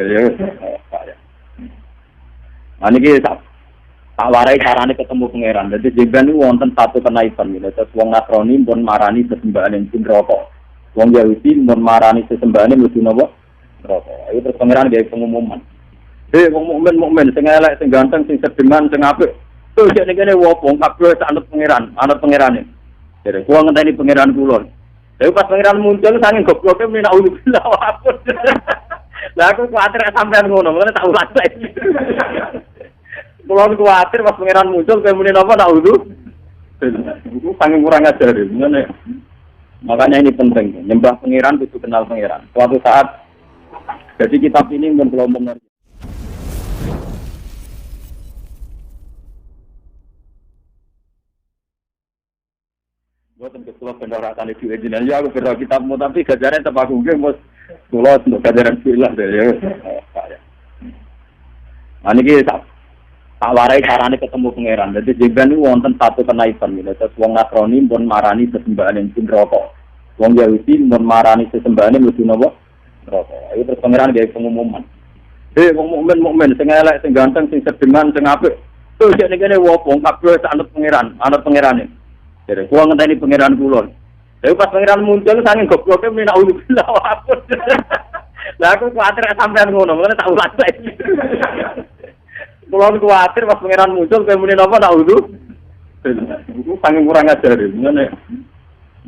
ya. Nah niki tak warai carane ketemu pangeran. Dadi jenengan niku wonten satu kenaikan gitu. Terus wong Nasrani pun marani sesembahan pun rokok. Wong Yahudi pun marani sesembahan mlebu napa? Rokok. Itu terus pangeran gawe pengumuman. Wong mukmin sing elek, sing ganteng, sing sediman, sing apik. Tuh jek ngene wong kabeh anut pangerane. Jadi kuwi ngenteni pangeran kula. Tapi pas pangeran muncul saking gobloke menak ululillah wapun. Lah aku kuwatir sampean ngono, ngene tak ulang lagi. Kulo kuwatir pas pangeran muncul kowe muni napa nak udu. Iku saking kurang ajar ngene. Makanya ini penting, nyembah pangeran kudu kenal pangeran. Suatu saat jadi kitab ini belum mengerti. Bukan ketua pendaratan itu original ya aku berdoa kitabmu tapi gajaran tempat aku nggih kula untuk gajaran filah ya. Nah niki tak warai carane ketemu pangeran. Dadi jenengan niku wonten satu kenaikan gitu. Terus wong Nasrani pun marani sesembahan pun rokok. Wong Yahudi pun marani sesembahan mlebu napa? Rokok. Itu terus pangeran gawe pengumuman. Wong mukmin sing elek, sing ganteng, sing sediman, sing apik. Tuh jek ngene wong kabeh anut pangerane. Jadi, kuang ngenteni pangeran kulon. Tapi pas pangeran muncul, saking gobloke menak ululillah wapun. Lah aku kuatir sampean ngono, ngene tak ulang lagi. Kulon kuatir pas pangeran muncul, kowe muni napa nak udu? Iku saking kurang ajar ngene.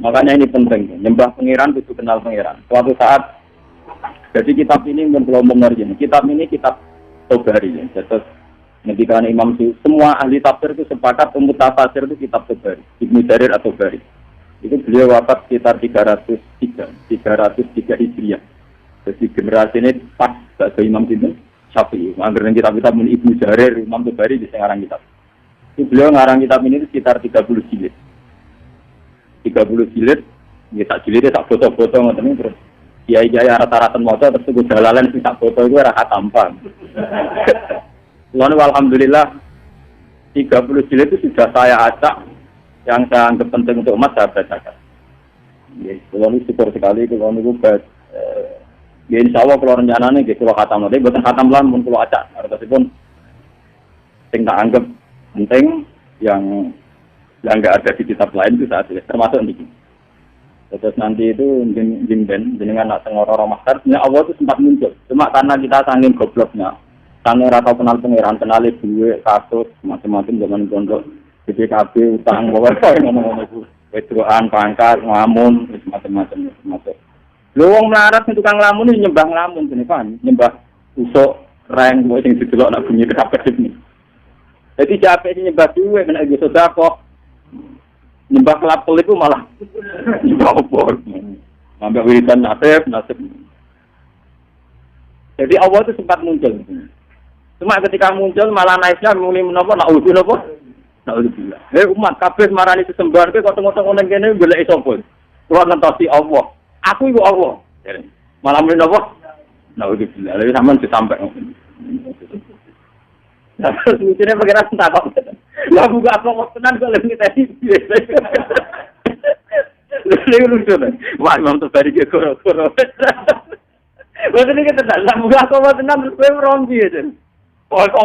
Makanya ini penting, nyembah pangeran kudu kenal pangeran. Suatu saat, jadi kitab ini belum mengerti. Kitab ini kitab Tobari. Terus ketika Imam semua ahli tafsir itu sepakat mutafasir itu kitab Tobari, Ibnu Jarir atau Tobari. Itu beliau wafat sekitar 303 Hijriah. Jadi generasi ini pas ke Imam Syafi'i. Anggaran kitab-kitab Ibnu Jarir, Imam Tobari di ngarang kitab. Itu beliau ngarang kitab ini sekitar 30 jilid. 30 jilid, ya tak jilidnya tak foto-foto ngoten terus. Kiai-kiai rata-rata maca terus ku dalalan sing tak foto iku ora katampang. Lalu alhamdulillah 30 jilid itu sudah saya acak yang saya anggap penting untuk umat saya bacakan. Ya, kalau ini syukur sekali kalau ini buat ya insya Allah kalau rencananya kalau khatam nanti bukan khatam lah pun kalau acak. Artinya yang tak anggap penting yang nggak ada di kitab lain itu saat ini termasuk ini. Terus nanti itu dengan nak tengor-orang master, Allah itu sempat muncul. Cuma karena kita saking gobloknya. Kami rata kenal pangeran, kenali duit, kasus, macam-macam zaman pondok, BPKB, utang, bawa-bawa, ngomong-ngomong itu, wedroan, pangkat, ngamun, macam-macam. Luang melarat untuk tukang lamun ini nyembah ngelamun, kan? Nyembah usuk, reng, buat yang didelok nak bunyi kerapet ini. Jadi capek sih nyembah duit, kena gitu sodako, nyembah kelapel itu malah nyembah obor, ngambil wiridan nasib. Jadi Allah itu sempat muncul. Cuma ketika muncul malah naiknya muni menapa nak udu napa? Nak udu bila. Umat kabeh marani sesembahan kowe kok tengok-tengok ning kene golek sapa? Kulo ngentosi Allah. Aku iku Allah. Malah muni napa? Nak udu bila. Lha sampean disampek ngono. Lah mungkin pengen tak kok. Lah buka apa tenan kok lebih tadi. Lha lucu deh. Wah, Imam Tobari ki koro-koro. Wes iki tenan, lah buka apa tenan terus kowe rompi aja. Oh, kok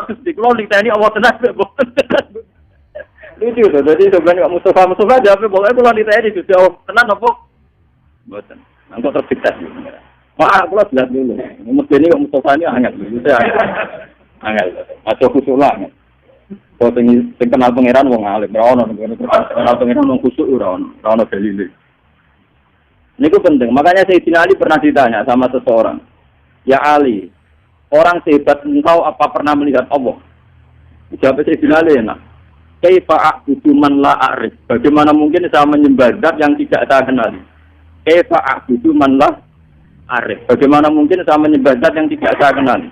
terus di kalau ditanya Allah tenang, lucu tuh. Jadi sebenarnya Mustafa jawab, pokoknya kalau ditanya itu jauh tenang apa? Bukan. Angkot terfiktas. Wah, aku jelas dulu. Mesti ini Mustafa ini hangat dulu. Hangat. Atau khusulah. Kalau tinggi kenal pangeran wong alim, rawon. Kenal pangeran wong khusus rawon dalile. Ini itu penting. Makanya Sayyidina Ali pernah ditanya sama seseorang, ya Ali, orang sehebat engkau apa pernah melihat Allah? Jawab Sayyidina Ali enak. Kaifa a'budu man la a'rif? Bagaimana mungkin saya menyembah zat yang tidak saya kenali? Kaifa a'budu man la a'rif? Bagaimana mungkin saya menyembah zat yang tidak saya kenali?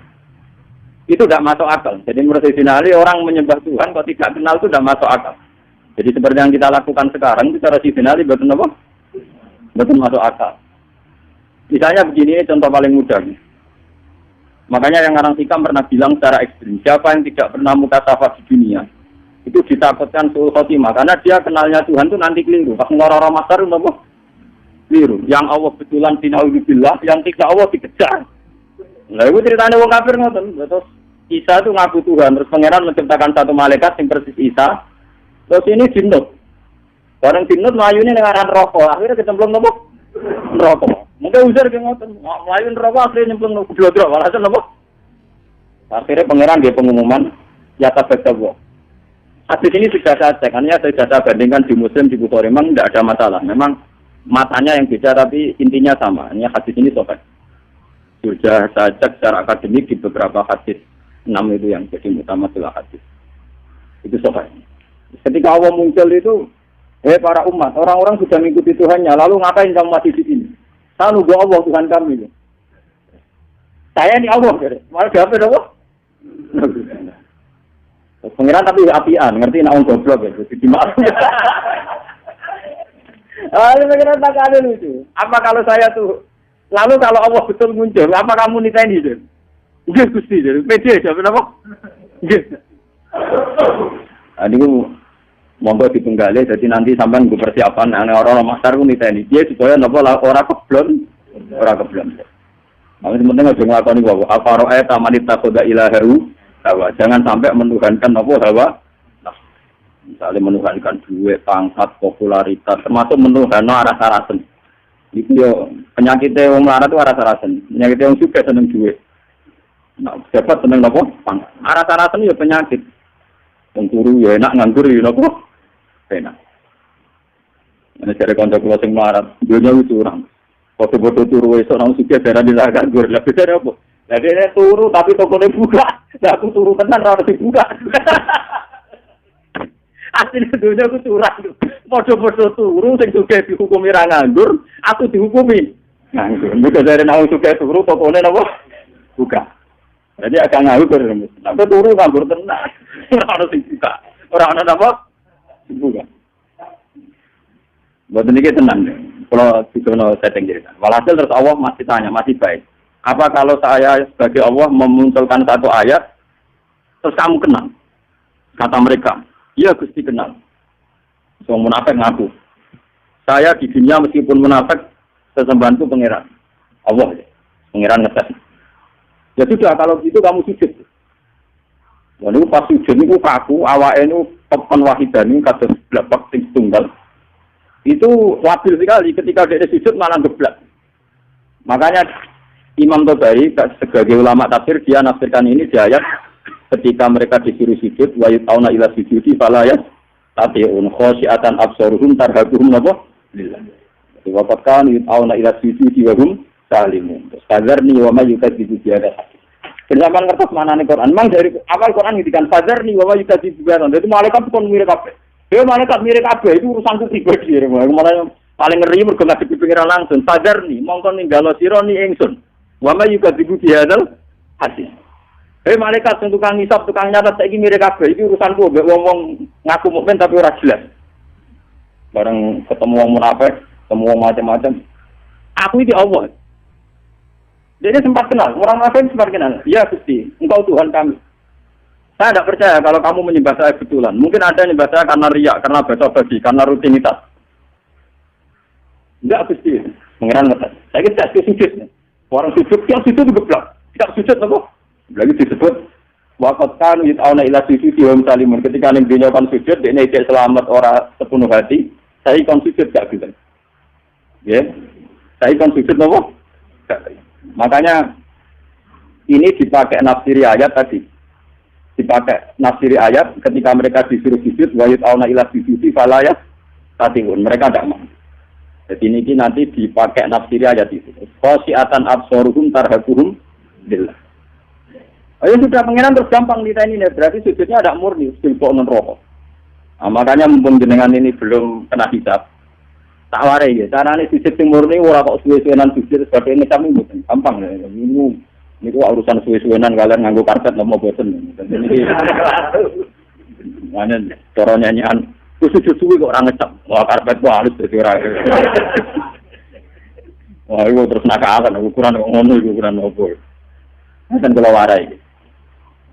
Itu tidak masuk akal. Jadi menurut Sayyidina Ali, orang menyembah Tuhan kalau tidak kenal itu tidak masuk akal. Jadi seperti yang kita lakukan sekarang, itu cara Sayyidina Ali betul apa? Betul masuk akal. Misalnya begini, contoh paling mudah. Makanya yang orang Hikam pernah bilang secara ekstrim, siapa yang tidak pernah mukasafah di dunia, itu ditakutkan suul khotimah. Karena dia kenalnya Tuhan itu nanti keliru. Pas ngoror-ngoror masar itu apa? Keliru. Yang Allah betulan tinauzubillah, yang tidak Allah dikejar. Lah iku ceritane wong kafir ngoten. Terus Isa itu ngaku Tuhan, terus pangeran menciptakan satu malaikat yang persis Isa. Terus ini jinut. Bareng jinut mlayune ning aran neraka, akhirnya kecemplung nopo? Neraka. Mungkin ujar ki ngoten, mlayu neraka akhirnya nyemplung nopo blodro, walhasil nopo? Akhirnya pangeran dia pengumuman ya tabatawa. Hadis ini sudah saya cek, hanya saya bandingkan di Muslim, di Bukhari, memang tidak ada masalah. Memang matanya yang beda, tapi intinya sama. Ini hadis ini sobat. Sudah saya cek secara akademik di beberapa hadis 6 itu yang jadi mutamatsilah hadis. Itu sobat. Ketika Allah muncul itu, para umat, orang-orang sudah mengikuti Tuhannya, lalu ngapain kamu masih di sini? Saya nunggu Allah Tuhan kami. Saya ini Allah, malah diapa Allah? Pengiran tapi apian, ngerti nak goblok ya, jadi dimaaf. Pengiran tak ada lucu. Apa kalau saya tuh, lalu kalau Allah betul muncul, apa kamu niteni itu? Nggih Gusti, pede jawab apa? Nggih. Ini monggo ditunggali, jadi nanti sampean nggo persiapan orang-orang master ku niteni. Dia supaya napa ora keblon. Tapi penting aja nglakoni wae. Apa roe tamanita khoda ilaharu. Hawa. Jangan sampai menuhankan apa hawa. Nah, misalnya menuhankan duit, pangkat, popularitas, termasuk menuhankan rasa-rasen. Itu yo penyakitnya wong melarat itu rasa-rasen. Penyakitnya wong sugih seneng duit. Nah, dapat seneng apa? Pangkat. Rasa-rasen yo penyakit. Wong turu ya enak, nganggur ya napa? Enak. Ana cari kanca kula sing melarat, dunya wis urang. Foto-foto turu esuk nang sugih darane ra nganggur. Lah beda apa? Lah dene turu tapi tokone buka. Lah aku turu tenan ora dibuka. Asline dunya aku curang. Padha-padha turu sing sugih dihukumi ra nganggur, aku dihukumi nganggur. Bukan dari nang sugih turu tokone napa? Buka. Jadi agak nganggur. Tapi turu nganggur tenan. Ora ono sing buka. Ora ono napa? Buka. Boten iki tenan. Kalau dikono setting cerita. Walhasil terus Allah masih tanya, masih baik. Apa kalau saya sebagai Allah memunculkan satu ayat, terus kamu kenal? Kata mereka, iya Gusti kenal. Semua munafik ngaku. Saya di dunia meskipun munafik, sesembahanku pangeran. Allah, pangeran ngetes. Ya sudah, kalau gitu kamu sujud. Lalu pas sujud ini kaku, awake ini pepen wahidani, kados blapak sing tunggal. Itu wabil sekali ketika dia sujud malah geblak. Makanya Imam Tabari sebagai ulama tafsir dia nafsirkan ini di ayat ketika mereka disuruh sujud wa yutauna ila sujudi fala yastati'un khasyiatan absaruhum tarhaquhum napa lillah. Waqad kan yutauna ila sujudi wa hum salimun. Fadzarni wa may yukadzibu bi hadza. Kenapa ngertos manane Quran? Memang dari awal Quran ngendikan fadzarni wa may yukadzibu bi hadza. Jadi malaikat pun mirip kabeh. Dia malaikat mirip kabeh itu urusanku pribadi. Malah paling ngeri mergo ngadep pengiran langsung. Fadzarni mongko ninggalo sira ni ingsun. Wa may yukadzibu bi hadzal hadis. Malaikat sing tukang ngisap, tukang nyatet saiki mirip kabeh iki urusanku mbek wong-wong ngaku mukmin tapi ora jelas. Bareng ketemu wong munafik, ketemu wong macam-macam. Aku iki Allah. Dia sempat kenal, orang munafik sempat kenal. Ya Gusti, Engkau Tuhan kami. Saya tidak percaya kalau kamu menyembah saya betulan. Mungkin ada yang menyembah saya karena riak, karena basa-basi, karena rutinitas. Enggak Gusti, pengiran ngetes. Saya kira tidak sujud. Orang sujud, yang sujud itu geblak. Tidak sujud apa? Lagi disebut waqad kan yut'auna ila sujudi wa muslimun. Ketika ning dunya kan sujud, dekne iki selamat ora sepenuh hati. Saya kon sujud gak gelem. Ya. Saya kon sujud apa? Makanya ini dipakai nafsiri ayat tadi. Dipakai nafsiri ayat ketika mereka disuruh sujud wa yut'auna ila sujudi fala yastati'un. Mereka tidak mau. Jadi ini nanti dipakai nafsiri ayat itu. Khasyiatan absaruhum tarhaquhum billah. Ayo sudah pengenan terus gampang kita ini, berarti sujudnya ada murni, silpok non rokok. Nah, makanya mumpung jenengan ini belum kena hisab, tak warai ya. Caranya sujud yang murni, ora kok suwe-suwenan sujud sebagai ini kami bukan gampang ya. Ini urusan suwe-suwenan kalian nganggo karpet mau bosen. Mana cara nyanyian, sujud suwe kok orang ngecap, wah karpet kok halus jadi orang. Wah itu terus nakalan, ukuran ngono ukuran apa? Dan kalau warai.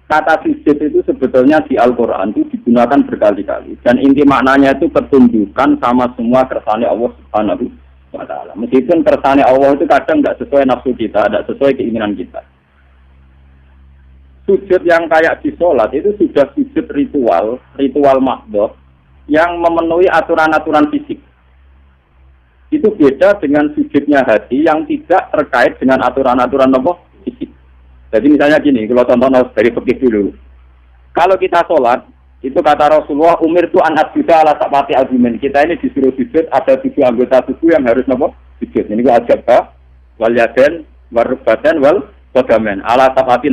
Kata sujud itu sebetulnya di Al-Quran itu digunakan berkali-kali. Dan inti maknanya itu pertunjukan sama semua kersane Allah Subhanahu wa Ta'ala. Meskipun kersane Allah itu kadang tidak sesuai nafsu kita, tidak sesuai keinginan kita. sujud yang kayak di sholat itu sudah sujud ritual mahdoh yang memenuhi aturan-aturan fisik. Itu beda dengan sujudnya hati yang tidak terkait dengan aturan-aturan fisik. Jadi misalnya gini, kalau contoh dari fikih dulu. Kalau kita sholat, itu kata Rasulullah, umir tu anat juga ala sapati argumen. Kita ini disuruh sujud, ada 7 anggota tubuh yang harus sujud. Ini gua ajabah, wal yaden, warubatan, wal kodamen. Ala sapati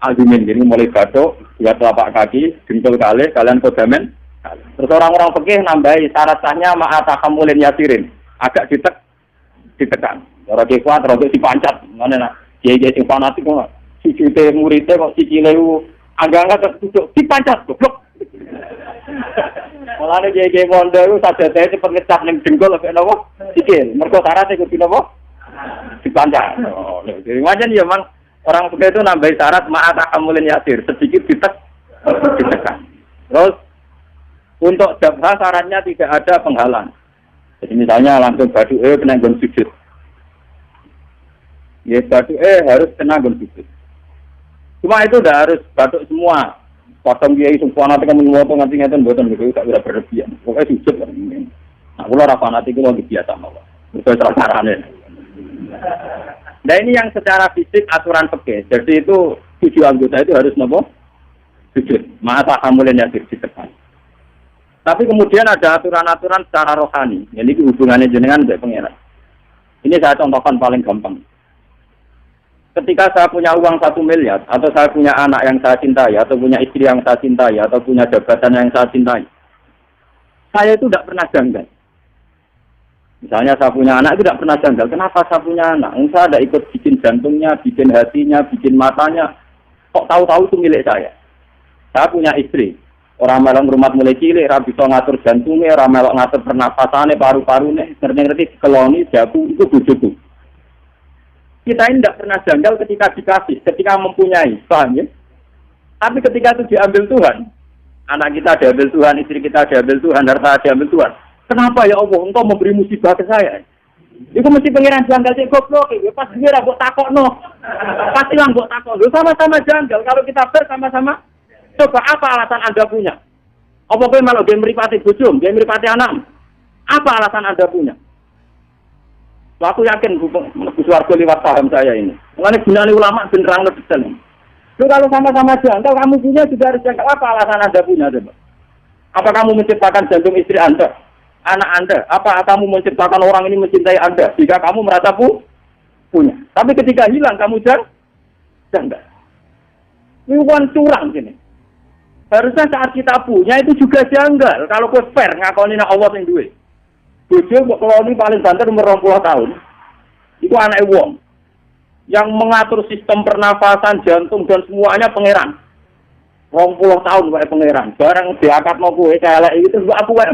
argumen. Jadi mulai batuk, 2 telapak kaki, jempol kali, kalian kodamen. Terus orang-orang fikih nambahi syarat sahnya ma'atakamulin yasirin. Agak ditekan. Orang kuat, orang dipancat. Mana nak? Dia sing fanatik kok. Sujute muridnya kok sikile agak-agak tertutup dipancat goblok. Mulane kiai mondo iku sajadahe cepet ngecap ning dengkul nek napa sikil. Mergo syaratnya kudu napa? Dipancat. Oh, jadi wajan ya Mang. Orang fikih itu nambahi syarat ma'atakamulin yasir, sedikit ditekan. Terus untuk jabha syaratnya tidak ada penghalang. Jadi misalnya langsung badu kena gon sujud. Ya badu harus kena gon sujud. Cuma itu tidak harus batuk semua. Potong kiai semua nanti kamu ngomong nanti ngeten buatan begitu tak bisa berlebihan. Pokoknya sujud kan. Nah kalau rafa nanti itu lagi biasa malah. Sesuai caranya. Nah ini yang secara fisik aturan fikih. Jadi itu 7 anggota itu harus nopo sujud. Masa hamulin yang ditekan. Tapi kemudian ada aturan-aturan secara rohani. Jadi hubungannya jenengan dengan pengiran. Ini saya contohkan paling gampang. Ketika saya punya uang 1 miliar, atau saya punya anak yang saya cintai, atau punya istri yang saya cintai, atau punya jabatan yang saya cintai, saya itu tidak pernah janggal. Misalnya saya punya anak itu tidak pernah janggal. Kenapa saya punya anak? Saya tidak ikut bikin jantungnya, bikin hatinya, bikin matanya. Kok tahu-tahu itu milik saya? Saya punya istri. Orang melok rumah mulai cilik, orang bisa ngatur jantungnya, orang melok ngatur pernapasannya, paru-parunya, ngerti-ngerti keloni, jago, itu bujuku. Kita ini tidak pernah janggal ketika dikasih, ketika mempunyai, paham ya? Tapi ketika itu diambil Tuhan, anak kita diambil Tuhan, istri kita diambil Tuhan, harta diambil Tuhan. Kenapa ya Allah, engkau memberi musibah ke saya? Itu mesti pengiran janggal, cik goblok, pas dia buat takok no. Pasti lah buat takok, sama-sama janggal, kalau kita bersama-sama, coba apa alasan Anda punya? Apa kau malah dia meripati bujum, dia meripati anak? Apa alasan Anda punya? Aku yakin Warga lewat paham saya ini. Mengenai gunanya ulama benerang lebih detail. Lu kalau sama-sama janggal, kamu punya juga harus janggal. Apa alasan Anda punya? Coba? Apa kamu menciptakan jantung istri Anda? Anak Anda? Apa kamu menciptakan orang ini mencintai Anda? Jika kamu merasa punya. Tapi ketika hilang, kamu janggal. Ini bukan curang gini. Harusnya saat kita punya itu juga janggal. Kalau kau fair, ngakoni Allah yang duit. Bojo kok keloni paling banter umur 20 tahun. Itu anak wong. Yang mengatur sistem pernafasan, jantung dan semuanya pangeran. 20 tahun wae pangeran. Barang diangkat mau kowe elek itu mbak aku wae.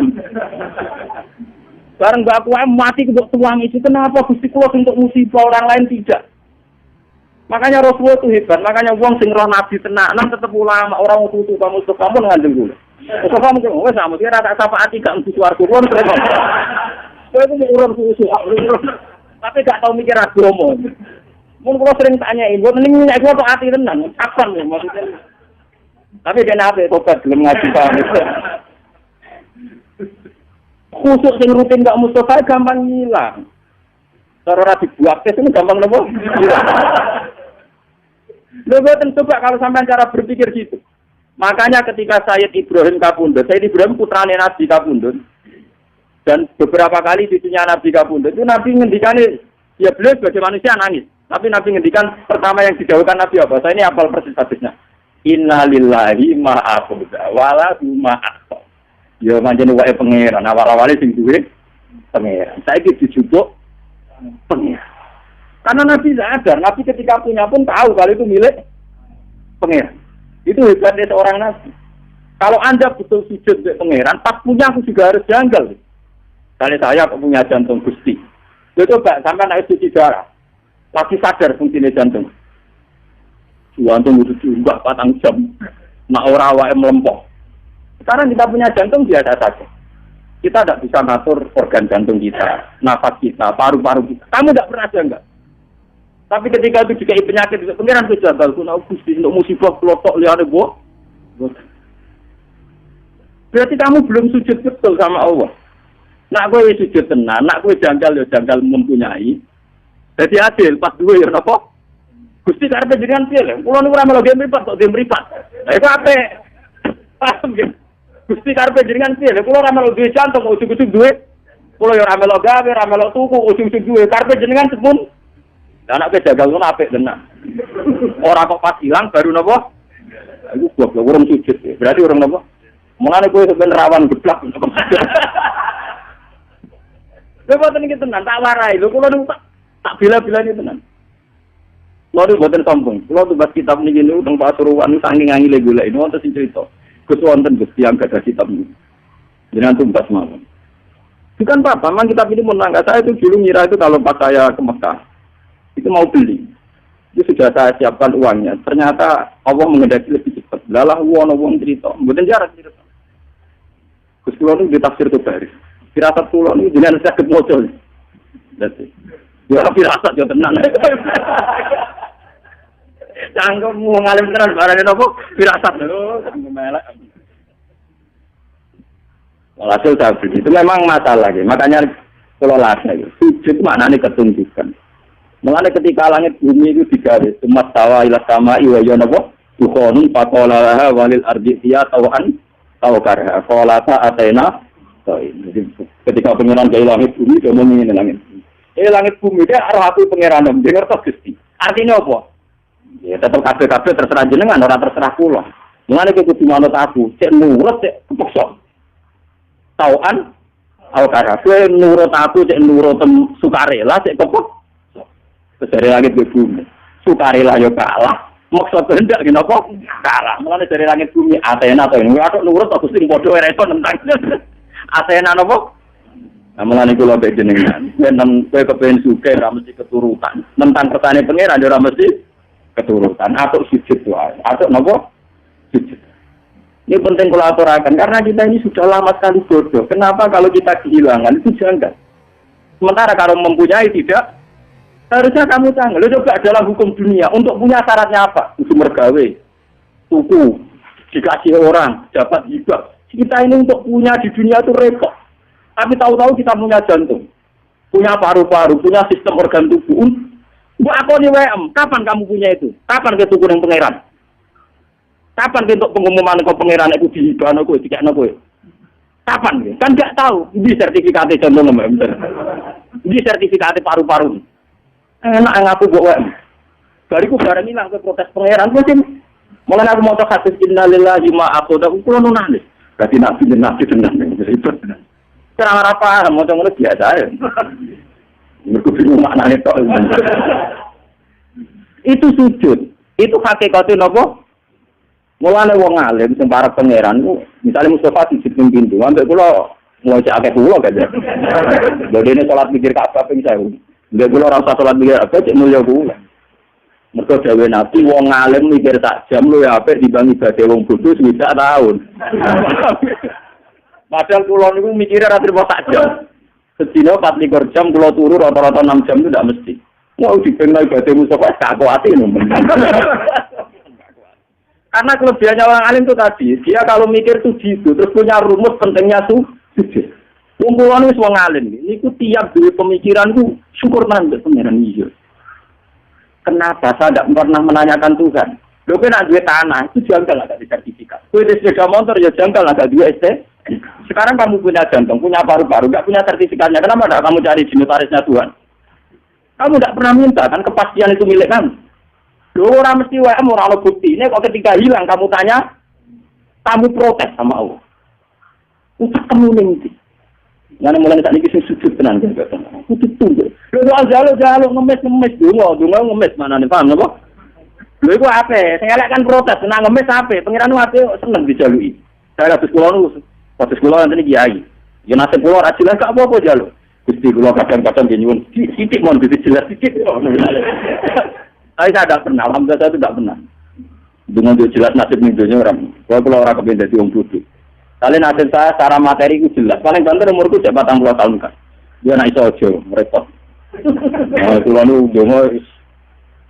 Barang mbak aku wae mati kok tuang itu kenapa Gusti kula untuk musibah orang lain tidak. Makanya Rasulullah itu hebat. Makanya wong sing roh nabi tenan tetep ulama orang tutu kamu ngandel kula. Kok kamu wis sama kira tak syafaati gak mesti swarga kon terus. Kowe itu urun susu. Tapi gak tau mikir agama. Mun kula sering tanyain, kok ning nek kok ati tenan, kapan ya maksudnya. Tapi dia nabe tobat belum ngaji paham. Khusuk sing rutin gak Mustafa gampang hilang. Cara ora dibuat tes itu gampang nopo? Lho boten coba kalau sampean cara berpikir gitu. Makanya ketika Sayyid Ibrahim Kapundhut, Sayyid Ibrahim putrane Nabi Kapundhut, dan beberapa kali cucunya Nabi Kapundhut, itu Nabi ngendikane, ya beliau sebagai manusia nangis. Tapi Nabi ngendikan pertama yang didhawuhkan Nabi apa? Saya ini hafal persis hadisnya. Inna lillahi ma'abuda walahu ma'akta. Ya manjane wae pangeran, awal-awale sing duwe pangeran. Saiki dijupuk pangeran. Karena Nabi sadar, Nabi ketika punya pun tahu kalau itu milik pangeran. Itu hebatnya seorang Nabi. Kalau Anda butuh sujud untuk pangeran, pas punya aku juga harus janggal. Kali saya punya jantung Gusti. Itu coba sampai naik cuci darah. Lagi sadar fungsinya jantung. Jantung itu juga 4 jam. Nak ora wae melempok. Sekarang kita punya jantung biasa saja. Kita tidak bisa ngatur organ jantung kita, nafas kita, paru-paru kita. Kamu tidak pernah janggal. Tapi ketika itu dikai penyakit, pengiran itu jagal. Kuna Gusti untuk musibah kelotok liane bu. Berarti kamu belum sujud betul sama Allah. Nak kowe sujud tenan, nak kowe janggal ya janggal mempunyai. Jadi adil pas duwe ya napa? Gusti karepe jenengan piye lho? Kula niku ora melu game mripat kok game mripat. Lah iku apik. Paham nggih? Gusti karepe jenengan piye lho? Kula ora melu duwe jantung ujug-ujug duwe. Kula ya ora melu gawe, ora melu tuku ujug-ujug duwe. Karepe jenengan sepun. Lah nek kowe janggal ngono apik tenan. Ora kok pas ilang baru napa? Iku goblok urung sujud. Berarti urung napa? Mulane kowe sampeyan rawan geblak. Lha boten iki tenan tak warai. Lho kula niku tak bila-bilane tenan. Lha niku boten sombong. Kula tugas kitab niki niku teng Pasuruan saking angile golek ini wonten sing crita. Gus wonten Gus tiyang gadah kitab niku. Jenengan tumbas mawon. Bukan apa, memang kitab ini menangga saya itu dulu ngira itu kalau pas saya ke Mekah itu mau beli. Itu sudah saya siapkan uangnya. Ternyata Allah mengendaki lebih cepat. Lalah wong cerita. Mboten jarak cerita. Gus kula niku ditafsir Tabari. Firasat kula niku jenengan saged maca. Dadi. Ya firasat yo tenan. Cangkemmu ngalim tenan barane napa firasat lho, melek. Walhasil itu memang masalah gitu. Makanya kalau lada gitu. Sujud maknanya ketunjukan. Makanya ketika langit bumi itu digawe, umat tawa ila sama iwa yonabo, dukhonun pakolaha walil ardiya tawan tawakarha. Kolata atena. Jadi ketika pengiran ke langit bumi, dia mau ingin langit bumi. Langit bumi dia arah aku pengiran dong, dia ngertos Gusti. Artinya apa? Ya tetap kabeh-kabeh terserah jenengan, orang terserah kula. Makanya kudu manut aku, cek nurut cek kepeksa. Tawan al-karha kowe nurut aku cek nurut sukarela cek kepek dari langit ke bumi sukarela yo kalah maksud kehendak ki napa kalah mulane dari langit bumi Athena to ini aku nurut aku sing padha ora iso nentang Athena napa mulane kula mbek jenengan kowe kepen sugih ora mesti keturutan nentang kersane pangeran ora mesti keturutan atuk sujud wae atuk napa sujud. Ini penting kalau aturakan, karena kita ini sudah lama sekali bodoh. Kenapa kalau kita kehilangan, itu janggal. Sementara kalau mempunyai tidak, harusnya kamu tanggal. Coba dalam hukum dunia, untuk punya syaratnya apa? Untuk mergawe, tuku, dikasih orang, dapat hibah. Kita ini untuk punya di dunia itu repot. Tapi tahu-tahu kita punya jantung, punya paru-paru, punya sistem organ tubuh. Mbak aku nih WM, kapan kamu punya itu? Kapan kita tuku yang pangeran? Kapan untuk pengumuman ke pangeran itu dihibahno kowe dikekno kowe? Kapan? Kan enggak tahu. Di sertifikate contoh Mbak. Di sertifikate paru-paru. Enak ngaku mbok wae. Bariku bareng ilang ke protes pangeran mesti mulane aku maca hadis innalillahi ma aqada kula nangis. Berarti nabi tenan. Terang apa maca ngono biasa ae. Mergo bingung maknane tok. Itu sujud. Itu hakikate napa? Mulane wong alim sing para pangeran ku, misale Mustafa sujud ning pintu, ambek kula ngocek akeh kula gak. Lha dene salat mikir Ka'bah ping 1000. Lha kula ora usah salat mikir apa cek mulya kula. Mergo dawuh Nabi wong alim mikir sak jam luwih apik dibanding ibadah wong bodho swidak taun. Padahal kula niku mikire ra trimo sak jam. Sedina 24 jam kula turu rata-rata 6 jam itu ndak mesti. Mau dipengno ibadah Mustafa gak kuwate nomor. Karena kelebihannya orang alim itu tadi, dia kalau mikir tuh gitu, terus punya rumus pentingnya sujud. Kumpulan wis wong alim, niku tiap duwe pemikiran ku syukur nang pangeran iki. Kenapa saya tidak pernah menanyakan Tuhan? Lho kowe nek duwe tanah, itu janggal agak sertifikat. Kowe di sepeda motor ya janggal agak duwe ST. Sekarang kamu punya jantung, punya paru-paru, enggak punya sertifikatnya. Kenapa enggak kamu cari di notarisnya Tuhan? Kamu enggak pernah minta kan kepastian itu milik kamu. Loh, orang mesti WM, orang bukti. Ini kok ketika hilang, kamu tanya, kamu protes sama Allah. Untuk kamu nanti. Yang mulai saat ini sujud tenang. Itu tunggu. Loh, jalo, ngemis. Dungo, ngemis. Mana nih, paham, apa? Loh, itu apa? Saya kan protes. Nah, ngemis apa? Pengiran apa? Senang dijalui. Saya habis pulau nanti kiai. Ya, nasib pulau, rajilah, gak apa-apa jalo. Gusti, pulau kadang-kadang genyun. Sidik, mohon, bisa jelas sidik. Saya tidak pernah, alhamdulillah saya tidak pernah. Dengan jelas nasib minggunya orang. Kalau orang kepindah di orang duduk. Kali nasib saya secara materi itu jelas. Paling banter umurku 40 tahun kan. Dia naik sojo, repot. Kalau itu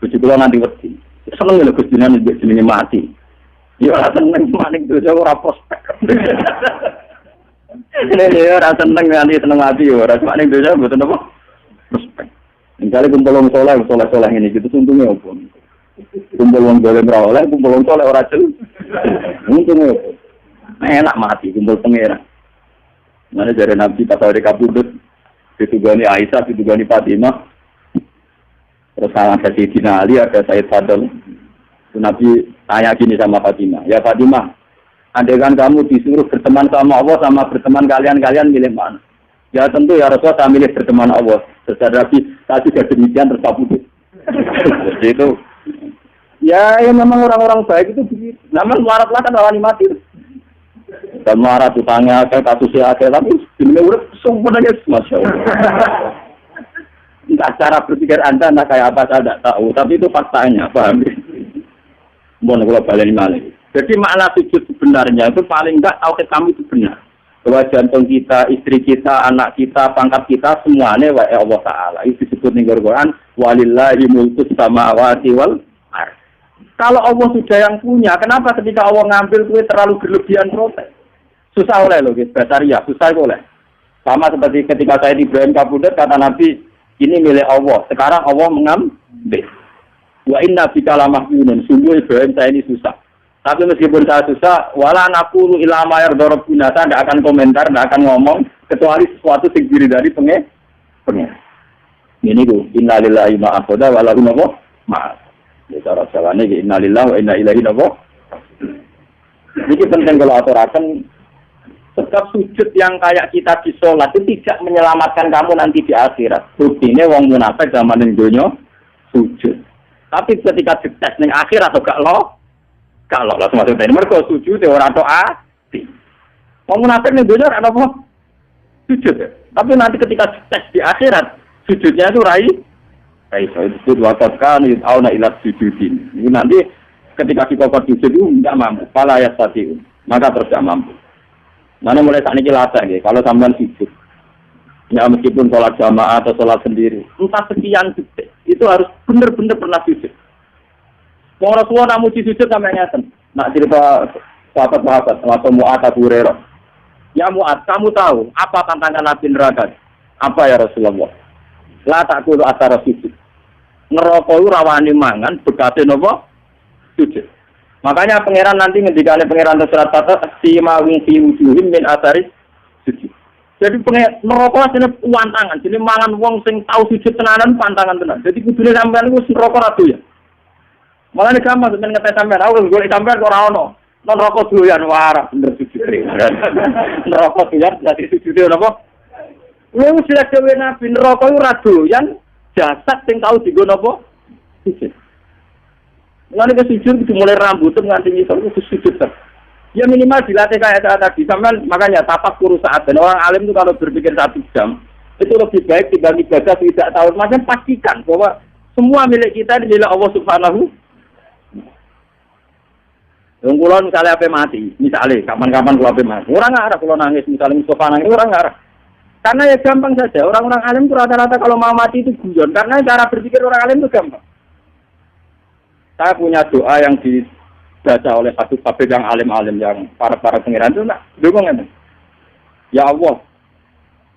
Bojo kula nanti wedi. Seneng lho Gus jenengan jenenge mati. Ya ora seneng maning dosa ora prospek. Ya ora seneng nganti seneng mati ya ora maning dosa mboten apa prospek. Misalnya kumpul wong soleh ngene iki untunge opo? Kumpul wong golek ora oleh, kumpul wong soleh ora jel. Untunge opo? Enak mati kumpul pangeran. Mana dari Nabi pas hari kabudut ditugani Aisyah, ditugani Fatimah. Terus salah Sayyidina Ali, ada Sayyid Fadl. Nabi tanya gini sama Fatimah, ya Fatimah, andaikan kamu disuruh berteman sama Allah sama berteman kalian milih mana? Ya tentu ya Rasulullah saya milih berteman Allah. Secara Nabi saya juga demikian terkabut. Jadi itu, ya memang orang-orang baik itu begitu. Namun melarat-melarat kan rawani mati. Dan marah tutangnya kasusnya ada, tapi dunia udah semuanya Masya Allah. Entah cara berpikir Anda entah kayak apa saya tidak tahu, tapi itu faktanya, paham? Mohon kalau balik malah. Jadi makna sujud sebenarnya itu paling enggak tauhid kami itu benar. Bahwa jantung kita, istri kita, anak kita, pangkat kita semuanya wa Allah Taala. Itu disebut di Al-Qur'an walillahi mulkus samawati wal ardh. Kalau Allah sudah yang punya, kenapa ketika Allah ngambil kue terlalu berlebihan protes? Susah oleh loh, guys. Basaria, susah oleh. Sama seperti ketika saya di Ibrahim Kabudut, kata Nabi, ini milik Allah. Sekarang Allah mengambil. Wa inna bika lamahjunun. Sungguh Ibrahim saya ini susah. Tapi meskipun saya susah, wala naqulu ila ma yardara buna, saya tidak akan komentar, tidak akan ngomong kecuali sesuatu yang diri dari pengen. Ini tuh, innalillahi ma akhadha wa lahu ma. Ya cara jalannya innalillahi wa inna ilaihi raji'un. Ini penting kalau aturaken sebab sujud yang kayak kita di sholat itu tidak menyelamatkan kamu nanti di akhirat. Buktinya wong munafik zaman ning donya sujud. Tapi ketika dites ning akhirat atau gak lo lah maksudnya mergo sujud ora ati. Wong munafik ning donya ora apa sujud. Tapi nanti ketika dites di akhirat sujudnya itu rai so itu waktu kan auna ila sujudin. Ini nanti ketika kita sujud itu enggak mampu, pala ya tadi. Maka terus tidak mampu. Mana mulai saat ini latih ya, kalau sampean sujud, ya meskipun sholat jamaah atau sholat sendiri, entah sekian detik, itu harus benar-benar pernah sujud. Mau Rasulullah namu sujud sampai nyata. Nak cerita sahabat-sahabat, atau Mu'ad Abu Hurairah. Ya Mu'ad, kamu tahu apa tantangan Nabi neraka? Apa ya Rasulullah? La takulu asara sujud. Neraka itu rawani mangan, bekasnya nopo sujud. Makanya pangeran nanti ngendikane pangeran surat Fatah sima wing fi wujuhim min asaris sujud. Jadi pangeran neraka asline pantangan, jadi mangan wong sing tau sujud tenanan pantangan tenan. Jadi kudune sampean iku neraka ratu ya. Malah nek kamu sampean ngetes sampean, aku golek sampean kok ora ono. Non neraka doyan warak bener sujud. Neraka doyan dadi sujud napa? Lha wis jelas dhewe Nabi neraka iku ora doyan jasad sing tau dienggo napa? Sujud. Mulai ke sujud dimulai rambut nganti ngisor itu sujud ter. Ya minimal dilatih kayak saya tadi. Sampai makanya tapak kuru saat dan orang alim itu kalau berpikir 1 jam itu lebih baik dibanding ibadah tidak tahu. Makanya pastikan bahwa semua milik kita ini milik Allah Subhanahu. Yang kulon misalnya apa mati, misalnya kapan-kapan kalau apa mati, orang nggak ada kalau nangis misalnya Mustafa nangis orang nggak ada. Karena ya gampang saja orang-orang alim itu rata-rata kalau mau mati itu guyon karena cara berpikir orang alim itu gampang. Saya punya doa yang dibaca oleh satu tabib yang alim-alim yang para pengiran itu nak dukung itu. Ya Allah,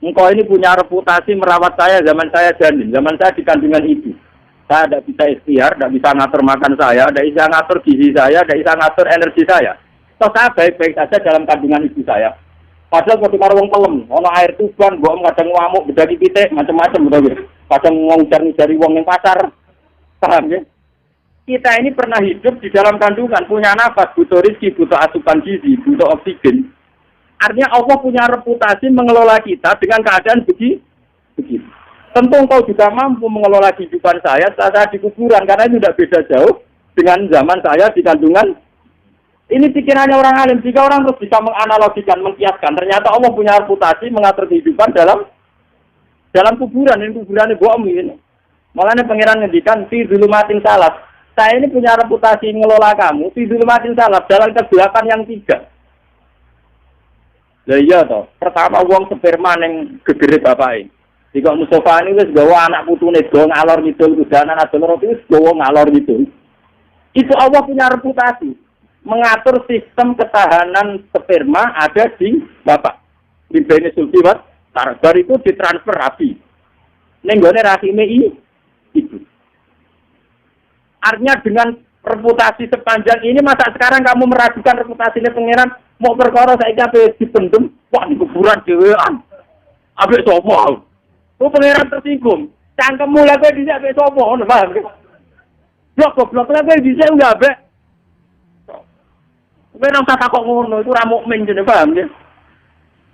Engkau ini punya reputasi merawat saya zaman saya janin, zaman saya di kandungan ibu. Saya tidak bisa ikhtiar, tidak bisa ngatur makan saya, tidak bisa ngatur gizi saya, tidak bisa ngatur energi saya. So saya baik-baik saja dalam kandungan ibu saya. Padahal waktu karo wong pelem, ono air tuban, mbok kadang ngamuk, bedaki pitik, macam-macam betul. Kadang ngejar-ngejari wong ning pasar. Paham ya? Kita ini pernah hidup di dalam kandungan, punya nafas, butuh rezeki, butuh asupan gizi, butuh oksigen. Artinya Allah punya reputasi mengelola kita dengan keadaan begitu. Tentu engkau juga mampu mengelola kehidupan saya saat di kuburan, karena itu tidak beda jauh dengan zaman saya di kandungan. Ini pikirannya orang alim, jika orang terus bisa menganalogikan, mengkiaskan, ternyata Allah punya reputasi mengatur kehidupan dalam kuburan, ini kuburan ini bohong ini. Makanya pangeran ngendikan, fi zulumatin salas. Saya ini punya reputasi mengelola kamu, fi zulumatin salas, dalam kegelapan yang 3. Lah iya toh, pertama wong sperma ning gegere bapake. Jika Mustafa ini wis gawa anak putune do ngalor ngidul kudanan adol roti wis gawa ngalor ngidul. Itu Allah punya reputasi mengatur sistem ketahanan sperma ada di bapak. Limbene sulfiwat tarbar itu ditransfer rapi. Ning gone rahime itu. Artinya dengan reputasi sepanjang ini masa sekarang kamu meragukan reputasinya pangeran mau perkara saiki ape dipendem wah di kuburan dhewean. Ape sapa? Oh pangeran tersinggung. Cangkemmu lha kowe dhisik ape sapa ngono paham. Blok lha kowe dhisik enggak ape. Kowe ora usah takok ngono itu ra mukmin jenenge paham ya.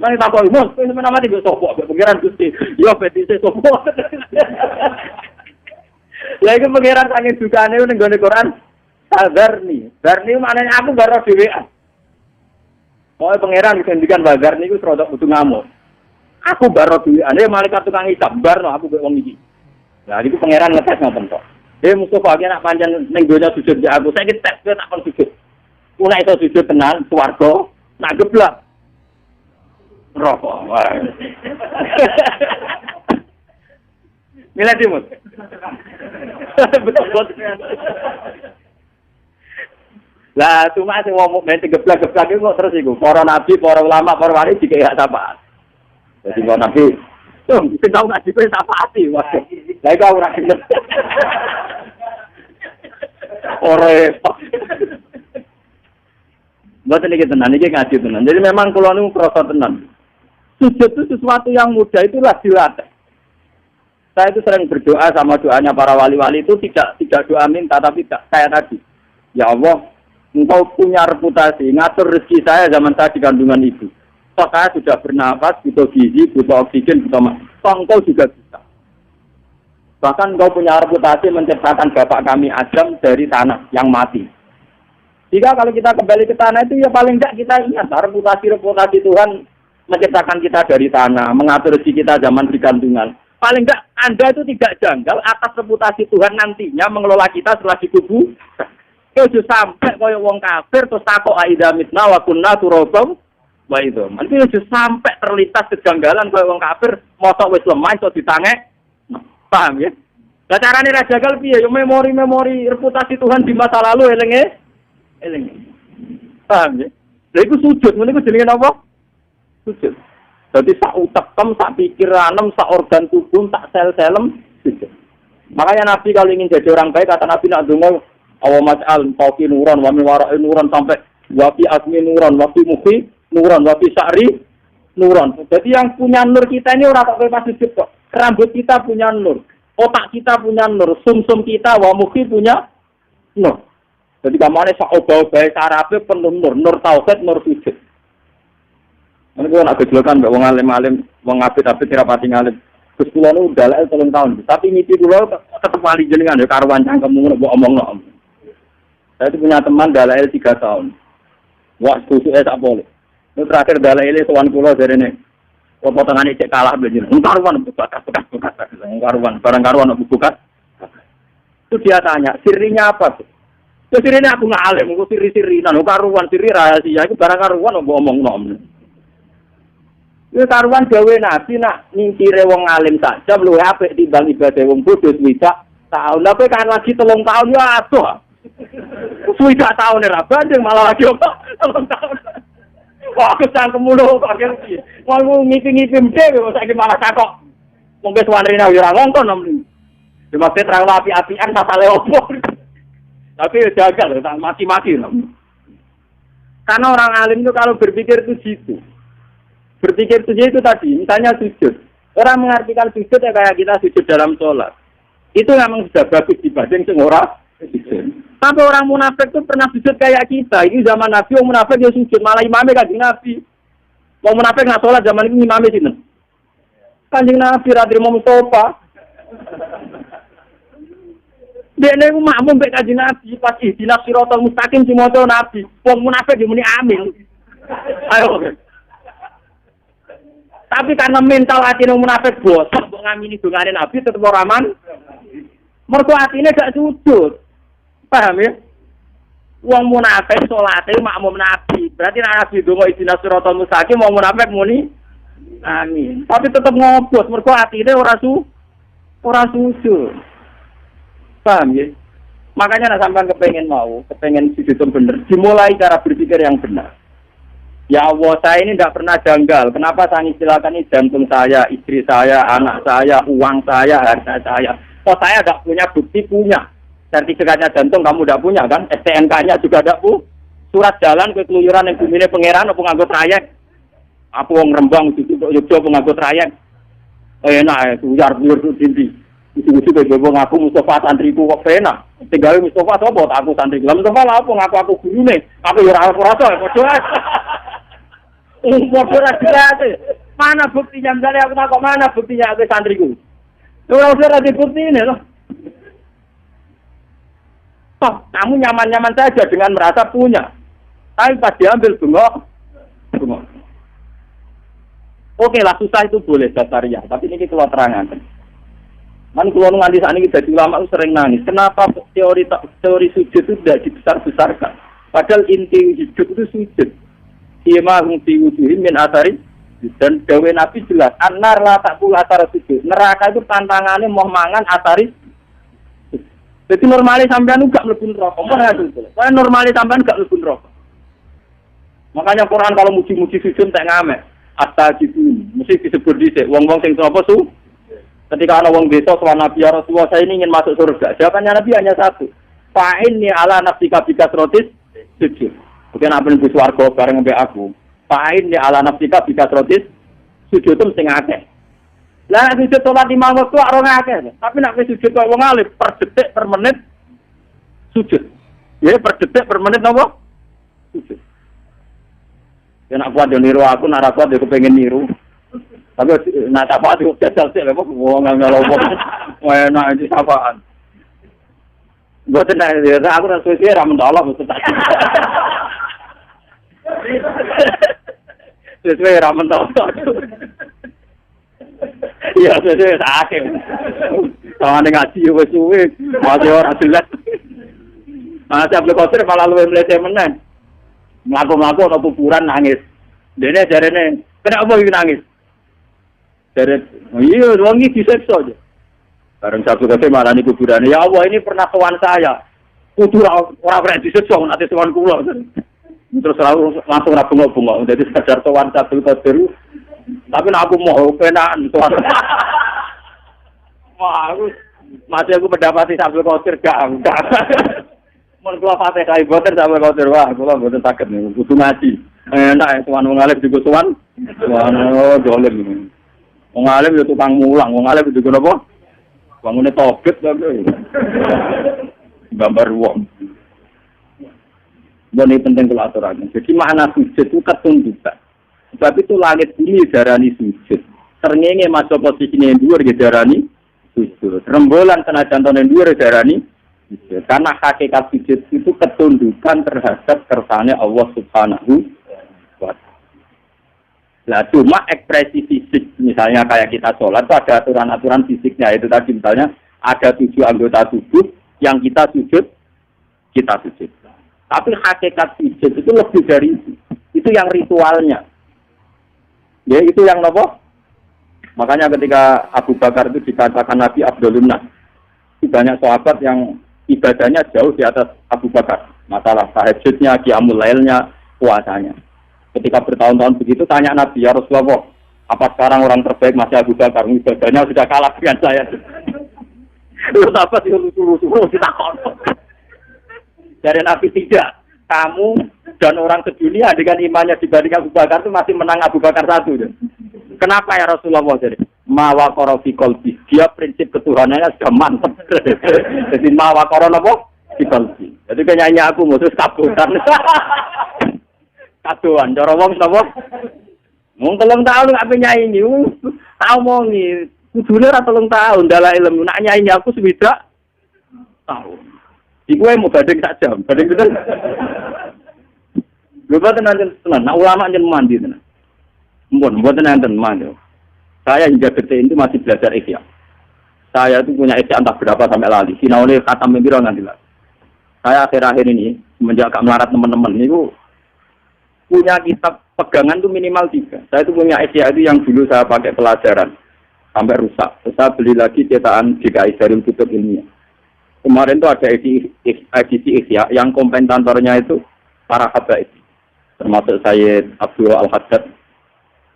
Mari takok Mus, kowe sampeyan mati kok sapa ape pangeran Gusti. Yo ape dhisik sapa. Lha iki pangeran saking dukane ning gone Quran Sadarni. Darni maknanya aku baru dhewean. Pokoke pangeran ngendikan bazar niku rada kudu ngamuk. Aku baru dhewean, malaikat tukang hisab barno aku mbek wong iki. Lah niku pangeran ngetes ngoten kok. Mustafa iki nak pancen ning donya sujud ya aku. Saiki tes kowe tak kon sujud. Ku nek iso sujud tenan swarga, nak geblak. Rokok. Milih timut. Betul. Lah cuma sing ngomong nek geblak-geblak iku kok terus iku para nabi, para ulama, para wali dikek syafaat. Dadi kok nabi, tuh sing tau ngaji kowe syafaati wae. Lah iku ora gelem. Ora. Mboten iki tenan iki ngaji tenan. Jadi memang kula niku krasa tenan. Sujud itu sesuatu yang mudah itulah dilatih. Saya itu sering berdoa sama doanya para wali-wali itu tidak doa minta tapi kayak tadi. Ya Allah, Engkau punya reputasi ngatur rezeki saya zaman saya di kandungan ibu. Saya sudah bernafas, butuh gizi, butuh oksigen, butuh Engkau juga bisa. Bahkan Engkau punya reputasi menciptakan bapak kami Adam dari tanah yang mati. Jika kalau kita kembali ke tanah itu ya paling tidak kita ingat reputasi Tuhan menciptakan kita dari tanah, mengatur rezeki kita zaman di kandungan. Paling enggak Anda itu tidak janggal atas reputasi Tuhan nantinya mengelola kita setelah dikubur. Ojo sampai kaya wong kafir terus takok aida mitna wa kunna turabam wa itu. Nanti ojo sampai terlintas kejanggalan kaya wong kafir mosok wis lemah iso ditangek. Paham ya? Lah carane ra jagal piye? Yo memori reputasi Tuhan di masa lalu elinge. Paham ya? Lha iku sujud, ngene iku jenenge apa? Sujud. Jadi sak utekem, sak pikiranem, sak organ tubuh, sak sel-selem sujud. Makanya Nabi kalau ingin jadi orang baik kata Nabi nak donga awa mas'al tauqi nuran wa min wara'i nuran sampai wa fi asmi nuran wa fi mukhi nuran wa fi sa'ri nuran. Jadi yang punya nur kita ini ora kok pas sujud kok. Rambut kita punya nur, otak kita punya nur, sumsum kita wa mukhi punya nur. Jadi kamane sak obae sarape penuh nur tauhid, nur sujud. Ini gue nak kejelakan mbak wong alim-alim, wong apit-apit rapati ngalim. Terus kula nu dalek 3 tahun, tapi ngiti kula tetep wali jenengan ya karuan cangkemmu mbok omongno. Saya itu punya teman dalek 3 tahun. Wah, susuke sak boleh. Itu terakhir dalek sowan kula jarene. Kok potongane cek kalah benjin. Karuan bekas. Karuan, barang karuan buka. Itu dia tanya, sirinya apa tuh? Terus sirine aku ngalim, aku siri-sirinan, karuan siri rahasia iku barang karuan mbok omongno. Itu karuan gawe Nabi nak nyingkire wong alim sak jam luwih apik timbang ibadah wong bodho swidak tahun. Lah kowe kan lagi 3 tahun ya adoh. Swidak tahun ora banding malah lagi kok 3 tahun. Wah, cangkemmu lho kok piye. Mau ngipi-ngipi dhewe kok saiki malah takok. Wong wis wanrene ora ngongkon nom. Dimaksud terang api-apian pasale opo. Tapi ya jagal tak mati-mati nom. Karena orang alim itu kalau berpikir itu gitu. Berpikir sujud itu tadi, misalnya sujud. Orang mengartikan sujud ya kayak kita sujud dalam sholat. Itu memang sudah bagus dibanding semua sujud. Tapi orang munafik itu pernah sujud kayak kita. Ini zaman Nabi, orang munafik dia sujud. Malah imamnya kanjeng Nabi. Orang munafik nggak sholat zaman ini imamnya sini. Kanjeng Nabi, Radri Mustafa. Dia ini makmum baik kanjeng Nabi. Pas ihdinas siratal mustaqim si moco Nabi. Orang munafik dia muni amin. Ayo. Tapi karena mental hati yang munafik bosan, mbok ngamini dongane Nabi tetep ora aman. Mergo atine gak sujud. Paham ya? Wong munafik salate makmum Nabi. Berarti nek Nabi donga idina siratal mustaqim wong munafik muni Amin. Tapi tetap ngobos, mergo atine ora sujud. Paham ya? Makanya nak sampean kepengen sujud bener, dimulai cara berpikir yang benar. Ya Allah, saya ini tidak pernah janggal. Kenapa saya istilahkan ini jantung saya, istri saya, anak saya, uang saya, harta saya. Oh, saya tidak punya bukti punya. Sertifikatnya jantung kamu tidak punya kan? STNK-nya juga tidak punya. Surat jalan ke keluyuran yang bumine pangeran apa nganggo trayek. Apa wong Rembang itu Yogyakarta nganggo trayek. Enak tuyar dindi. Itu kok jowo ngaku Mustafa santriku kok penak. Tinggal Mustafa sapa aku santri. Lah Mustafa lha apa ngaku aku gurune. Aku ya ora rasa padha. Padha ra diate. Mana buktinya misalnya aku takok mana buktinya aku santriku. Ora usah dibuktine loh. Toh, kamu nyaman-nyaman saja dengan merasa punya. Tapi pas diambil bengok. Oke lah, susah itu boleh dasarnya. Tapi ini kalau terangan. Man kalau nganti saat ini jadi ulama sering nangis. Kenapa teori sujud itu tidak dibesar-besarkan? Padahal inti hidup itu sujud. Ima hungti wujuhin min asari. Dan dawe Nabi jelas. Anar la takul asar sujud. Neraka itu tantangannya mau mangan asari. Jadi normalnya sampean enggak mlebu neraka. Mana itu? Saya normalnya sampean enggak mlebu neraka. Makanya Quran kalau muji-muji sujud tak ngamek. Astajibun. Mesti disebut dhisik wong-wong sing apa su? Ketika ana wong desa sowan Nabi ya Rasulullah, saya ini ingin masuk surga. Jawabannya Nabi hanya satu. Fa'inni ala nafsika bikasrotis sujud. Bukan apa ning swarga bareng mbek aku. Fa'inni ala nafsika bikasrotis sujud sing akeh. Lah nek sujud salat 5 waktu ora ngakeh. Tapi nek sujud kok wong alim per detik per menit sujud. Ya per detik per menit napa? Sujud. Ya nek kuat yo niru aku, nek ora kuat yo kepengin niru. Tapi nek tak kuat yo jajal sik lho wong ngalopo. Enak iki sapaan. Mboten nek aku ora suwe ra mentolok mesti tak. Sesuai ra mentolok. Iya, saya sakit. Sama dengan ngaji wis suwe, masih ora jelas. Masih Abdul Qadir malah luwih mlete menen. Mlaku-mlaku ana kuburan nangis. Dene jarene, kenapa iki nangis? Jare, iya, wong iki disiksa aja. Bareng Abdul Qadir malah ni kuburan. Ya Allah, ini pernah kawan saya. Kudu ora pernah disiksa nanti sowan kula. Terus langsung ra bengok-bengok. Jadi sekedar sowan Abdul Qadir. Tapi aku mau penaan tuan. Wah, masih aku mendapati Abdul Qadir gak. Mun kula Fatihah boten Abdul Qadir wah, kula boten saged niku kudu ngaji. Enak tuan wong alim juga tuan. Tuan dolen. Wong alim yo tukang mulang, wong alim juga napa? Bangune toget tapi. Gambar wong. Ini penting kalau aturan. Jadi makna sujud itu ketundukan. Sebab itu langit bumi darani sujud. Srengenge masuk posisine dhuwur nggih darani sujud. Rembolan senajan tone dhuwur darani sujud. Karena hakikat sujud itu ketundukan terhadap kersane Allah Subhanahu wa taala. Lah cuma ekspresi fisik misalnya kayak kita sholat itu ada aturan-aturan fisiknya. Itu tadi misalnya ada 7 anggota tubuh yang kita sujud. Tapi hakikat sujud itu lebih dari itu. Itu yang ritualnya. Ya itu yang apa? Makanya ketika Abu Bakar itu dikatakan Nabi Abdullah, banyak sahabat yang ibadahnya jauh di atas Abu Bakar. Masalah tahajudnya, qiyamul lailnya, puasanya. Ketika bertahun-tahun begitu tanya Nabi, ya Rasulullah, apa sekarang orang terbaik masih Abu Bakar? Ibadahnya sudah kalah dengan saya. Terus apa sih lucu-lucu kita kotor? Dari Nabi tidak. Kamu dan orang sedunia dengan imannya dibanding Abu Bakar itu masih menang Abu Bakar satu. Kenapa ya Rasulullah? Jadi mawakoro fi qalbi. Dia prinsip ketuhanannya sudah mantap. Jadi mawakoro apa? Fi qalbi. Jadi penyanyi aku mutus kabutan. Kaduan. Cara wong sapa? Mung 3 tahun gak penyanyi. Tau mongi. Kudune ora 3 tahun dalah ilmu. Nak nyanyi aku swidak tahun. Iku mau badeng sak jam. Badeng itu. Bukan nanti tenan, nah ulama aja mandi tenan. Bukan nanti mandi. Saya hingga detik itu masih belajar ikhya. Saya itu punya ikhya entah berapa sampai lali. Sinaune kata membiro nanti lah. Saya akhir-akhir ini semenjak agak melarat teman-teman itu punya kitab pegangan tuh minimal 3. Saya itu punya Ihya itu yang dulu saya pakai pelajaran sampai rusak. Terus saya beli lagi cetakan DKI Darul Kutub Ilmiah. Kemarin tuh ada edisi Ihya yang komentatornya itu para habaib. Termasuk Sayyid Abdul Al-Haddad,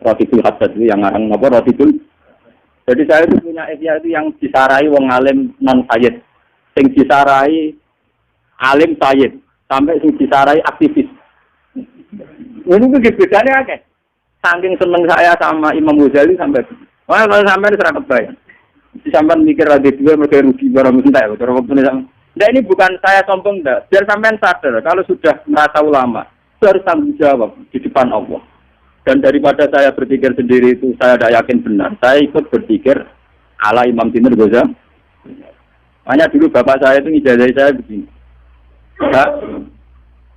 Rotibul Haddad itu yang ngarang apa Rotibul. Jadi saya itu punya Ihya itu yang disarai wong alim non sayyid. Sing disarai alim sayyid sampai sing disarai aktivis. Ini tuh bedanya akeh. Saking seneng saya sama Imam Ghazali sampai. Wah kalau sampai serah kebayang. Sampai mikir lagi dua mereka rugi barang entek. Nah ini bukan saya sombong enggak. Biar sampean sadar kalau sudah merasa ulama, itu harus tanggung jawab di depan Allah. Dan daripada saya berpikir sendiri itu saya tidak yakin benar. Saya ikut berpikir ala Imam Sinur Ghazali. Hanya dulu bapak saya itu ngijazah saya begini. Enggak.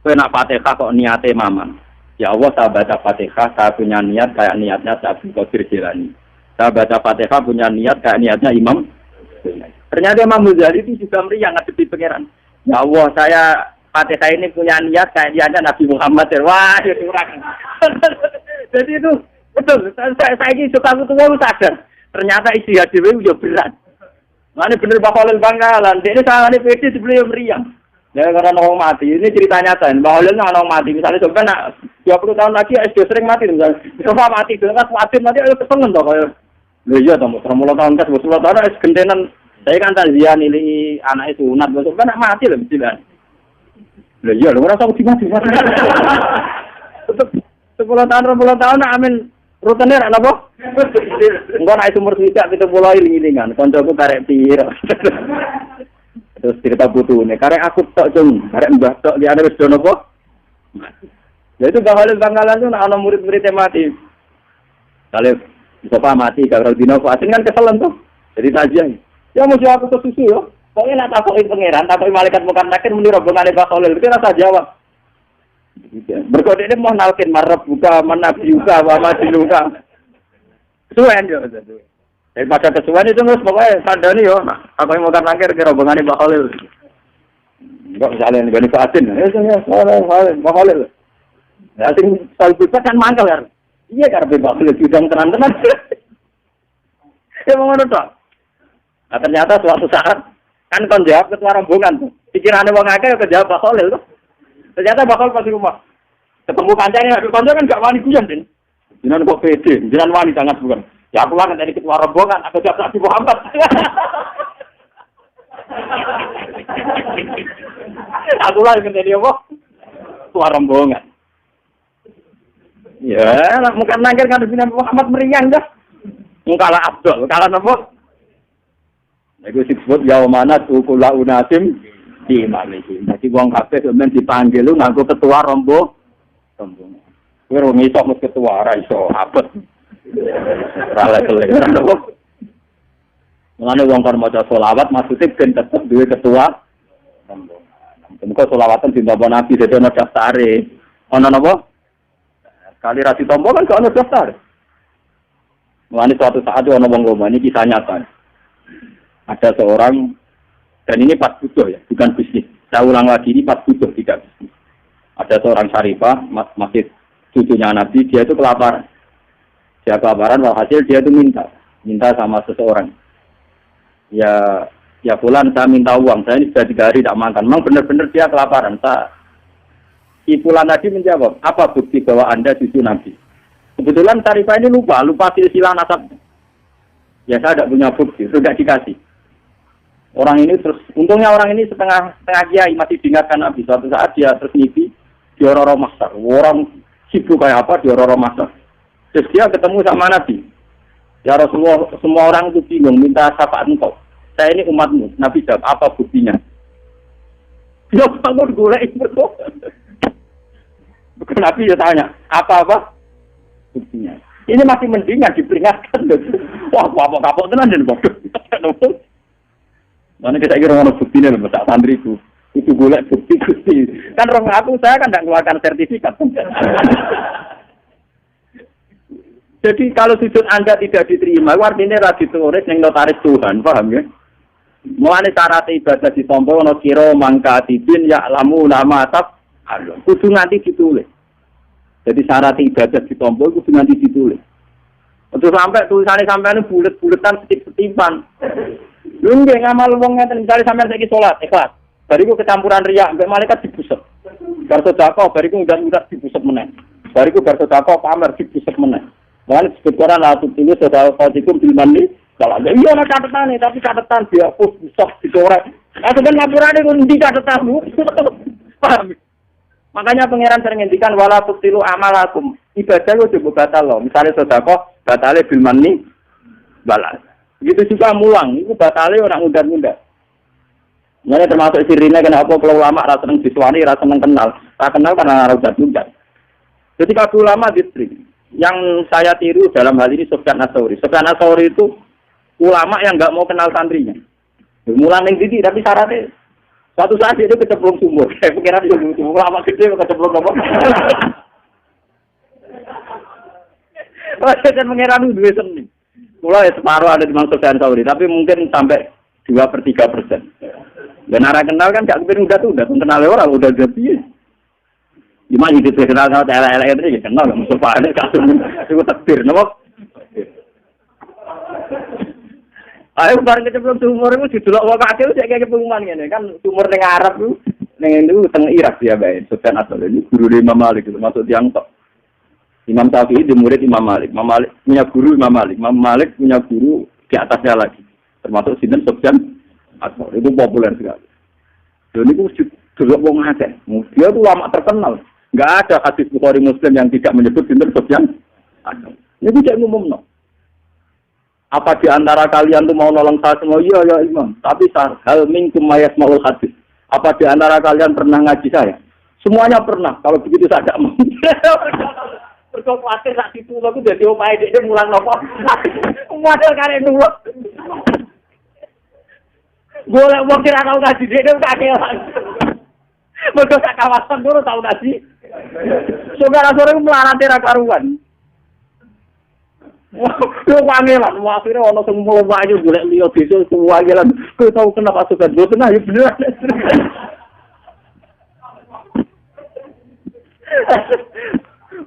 Saya nak Fatihah kok niatnya Maman. Ya Allah, saya baca Fatihah, saya punya niat kayak niatnya Abdul Qadir Jilani. Saya baca Fatihah punya niat kayak niatnya Imam. Ternyata Imam Ghazali itu juga meriang ngadepi pangeran. Ya Allah, saya Fatihah ini punya niat kayak niatnya Nabi Muhammad. Wah, itu kurang. Jadi itu betul. Saya ini suka tua sadar. Ternyata isi hati itu berat. Nah, ini bener Pak Khalil Bangkalan. Ini sangat ini PD sebelum meriang. Ya karena orang mati, ini cerita nyata. Mbak Holil orang mati, misalnya coba nak 20 tahun lagi SD sering mati, misalnya coba mati, kan mati ayo kesengen toh kayak. Lho iya toh, 30 tahun kan 20 tahun es gentenan. Saya kan takziah nilai anak itu sunat, coba nak mati lho mestilah. Lho iya lho ora tau mati. 10 tahun amin rutene ra napa? Engko nek umur swidak 70 iling-ilingan, kancaku karek piro. Terus cerita putune, karek aku tok cung, karek mbah tok liyane wis do napa? Ya itu Khalil Bangkalan itu ana murid-muridnya mati. Kalau Mustafa mati, kalau dino asin kan keselen tuh. Jadi tajiah. Ya mesti aku kesusu yo. Pokoknya nak takoki pangeran, takoki malaikat mukan nakir muni rombongane Mbah Khalil, itu rasa jawab. Berkode ini mau nalkin marab buka menabi buka apa diluka. Suwen yo. Daripada kesuwen itu terus pokoknya sadani yo. Aku mau kan nakir ke rombongane Mbah Khalil. Enggak misalnya ngene Fatin. Mbah Khalil. Ya sing salbut kan mangkel kan. Iya karep Mbah Khalil bidang tenan-tenan. Ya ngono tok. Nah ternyata suatu saat kan kon jawab ketua rombongan tuh. Pikirane wong akeh kejawab Mbah Khalil tuh. Ternyata Mbah Khalil pas di rumah. Ketemu kancane, kanca kan gak wani guyon, Den. Jenengan kok pede, jenengan wani sangat bukan. Ya aku kan dari ketua rombongan, aku jawab Nabi Muhammad. Aku lah yang dari apa? Ketua rombongan. Ya, mungkin nangkir kan Nabi Muhammad meriang dah. Kalah Abdul, kalah apa? Itu disebut yaumana tukula unasim di maliki. Jadi wong kabeh men dipanggil lu nganggo ketua rombongan. Kowe ora iso mesti ketua ora iso abet. Ora lek. Mulane wong kon maca selawat maksude ben tetep duwe ketua rombongan. Engko selawatan ditampa Nabi dadi ana daftare. Ana napa? Kali ra ditampa kan gak ana daftar. Mulane suatu saat ana wong lomba ini kisah nyata. Ada seorang, dan ini pas butuh ya, bukan bisnis. Saya ulang lagi, ini pas butuh, tidak bisnis. Ada seorang syarifah, masih cucunya Nabi, dia itu kelaparan. Dia kelaparan, walhasil dia itu minta sama seseorang. Ya Fulan, saya minta uang, saya ini sudah 3 hari tidak makan. Memang benar-benar dia kelaparan. Si Fulan tadi menjawab, apa bukti bahwa Anda cucu Nabi? Kebetulan syarifah ini lupa silsilah nasabnya. Ya saya tidak punya bukti, sudah dikasih. Orang ini terus, untungnya orang ini setengah kiai masih diingatkan Nabi. Suatu saat dia terus ngipi di Roro Masar. Orang sibuk kayak apa di Roro Masar. Terus dia ketemu sama Nabi. Ya Rasulullah, semua orang itu bingung minta syafaat engkau. Saya ini umatmu. Nabi jawab, apa buktinya? Dia bangun golek itu. Bukan Nabi dia tanya, apa buktinya? Ini masih mendingan diperingatkan. Wah, kapok tenan dan bodoh. Mana kita kira orang bukti nih, besar santri itu golek bukti. Kan orang saya kan tidak mengeluarkan sertifikat. Jadi kalau sujud Anda tidak diterima, artinya lagi ditulis yang notaris Tuhan, paham ya? Mulane syarat ibadah ditampa ana kira mangkatibin ya lamu nama tab. Kudu nganti ditulis. Jadi syarat ibadah ditompo itu dengan ditulis. Untuk sampai tulisannya sampai bulet-buletan setip-setipan. Lu nggak ngamal wong ngeten misalnya sampai saiki salat ikhlas. Bariku kecampuran riya, mbek malaikat dibusek. Bar sedekah bariku udah dibusek meneh. Bariku bar sedekah pamer dibusek meneh. Lan disebut Quran la tulis sedekah dikum bil mani. Kalau iya ana catetane tapi catetan dihapus busek dicorek. Aku ben ngapurane ku ndi catetanmu. Paham? Makanya pangeran sering ngendikan wala tutilu amalakum. Ibadah itu juga batal loh. Misalnya sedekah batale bil mani balas. Begitu juga mulang, itu batale orang undang-undang. Makanya termasuk sirine kenapa kalau ulama rasa seneng diswani, rasa seneng kenal. Rasa kenal karena rasa undang. Ketika ulama distrik, yang saya tiru dalam hal ini Sufyan Ats-Tsauri. Sufyan Ats-Tsauri itu ulama yang nggak mau kenal santrinya. Mulang ning titik tapi syaratnya suatu saat dia itu kecemplung sumur. Saya pikir dia sumur ulama gede kecemplung apa? Saya kan mengeran duwe seni. Mulai separuh ada di Sufyan Ats-Tsauri, tapi mungkin sampai 2/3%. Dan arah kenal kan gak kepikiran udah kenal orang udah jadi. Gimana hidup kenal sama elek-elek itu kenal gak musuh panik kasus itu takdir, napa? Ayo bareng kecemplung sumur itu didelok wong akeh sik kayak pengumuman ngene kan sumur ning Arab ku ning itu teng Irak ya bae. Sufyan Ats-Tsauri guru Imam Malik itu masuk tiang tok. Imam Syafi'i di murid Imam Malik. Imam Malik punya guru Imam Malik. Imam Malik punya guru di atasnya lagi. Termasuk sinten Sufyan Ats-Tsauri itu populer sekali. Dan itu juga wong akeh. Dia itu lama terkenal. Enggak ada hadis Bukhari Muslim yang tidak menyebut sinten Sufyan Ats-Tsauri. Ini tidak umum. Apa di antara kalian tuh mau nolong saya semua? Iya ya Imam. Tapi hal minkum mayasmaul hadis. Apa di antara kalian pernah ngaji saya? Semuanya pernah. Kalau begitu saya tidak mau. Berkau khawatir tak situ aku jadi omahe dia mulang nopo. Model kare nuwuk. Golek wong kira tau ngaji dia kakelan. Mergo sak kawasan dulu tau ngaji. Saudara-saudara melarate ra karuan. Yo pangelan, akhirnya ono sing mlebu ayo golek liya desa pangelan. Kowe tau kenapa suka boten ayo bener.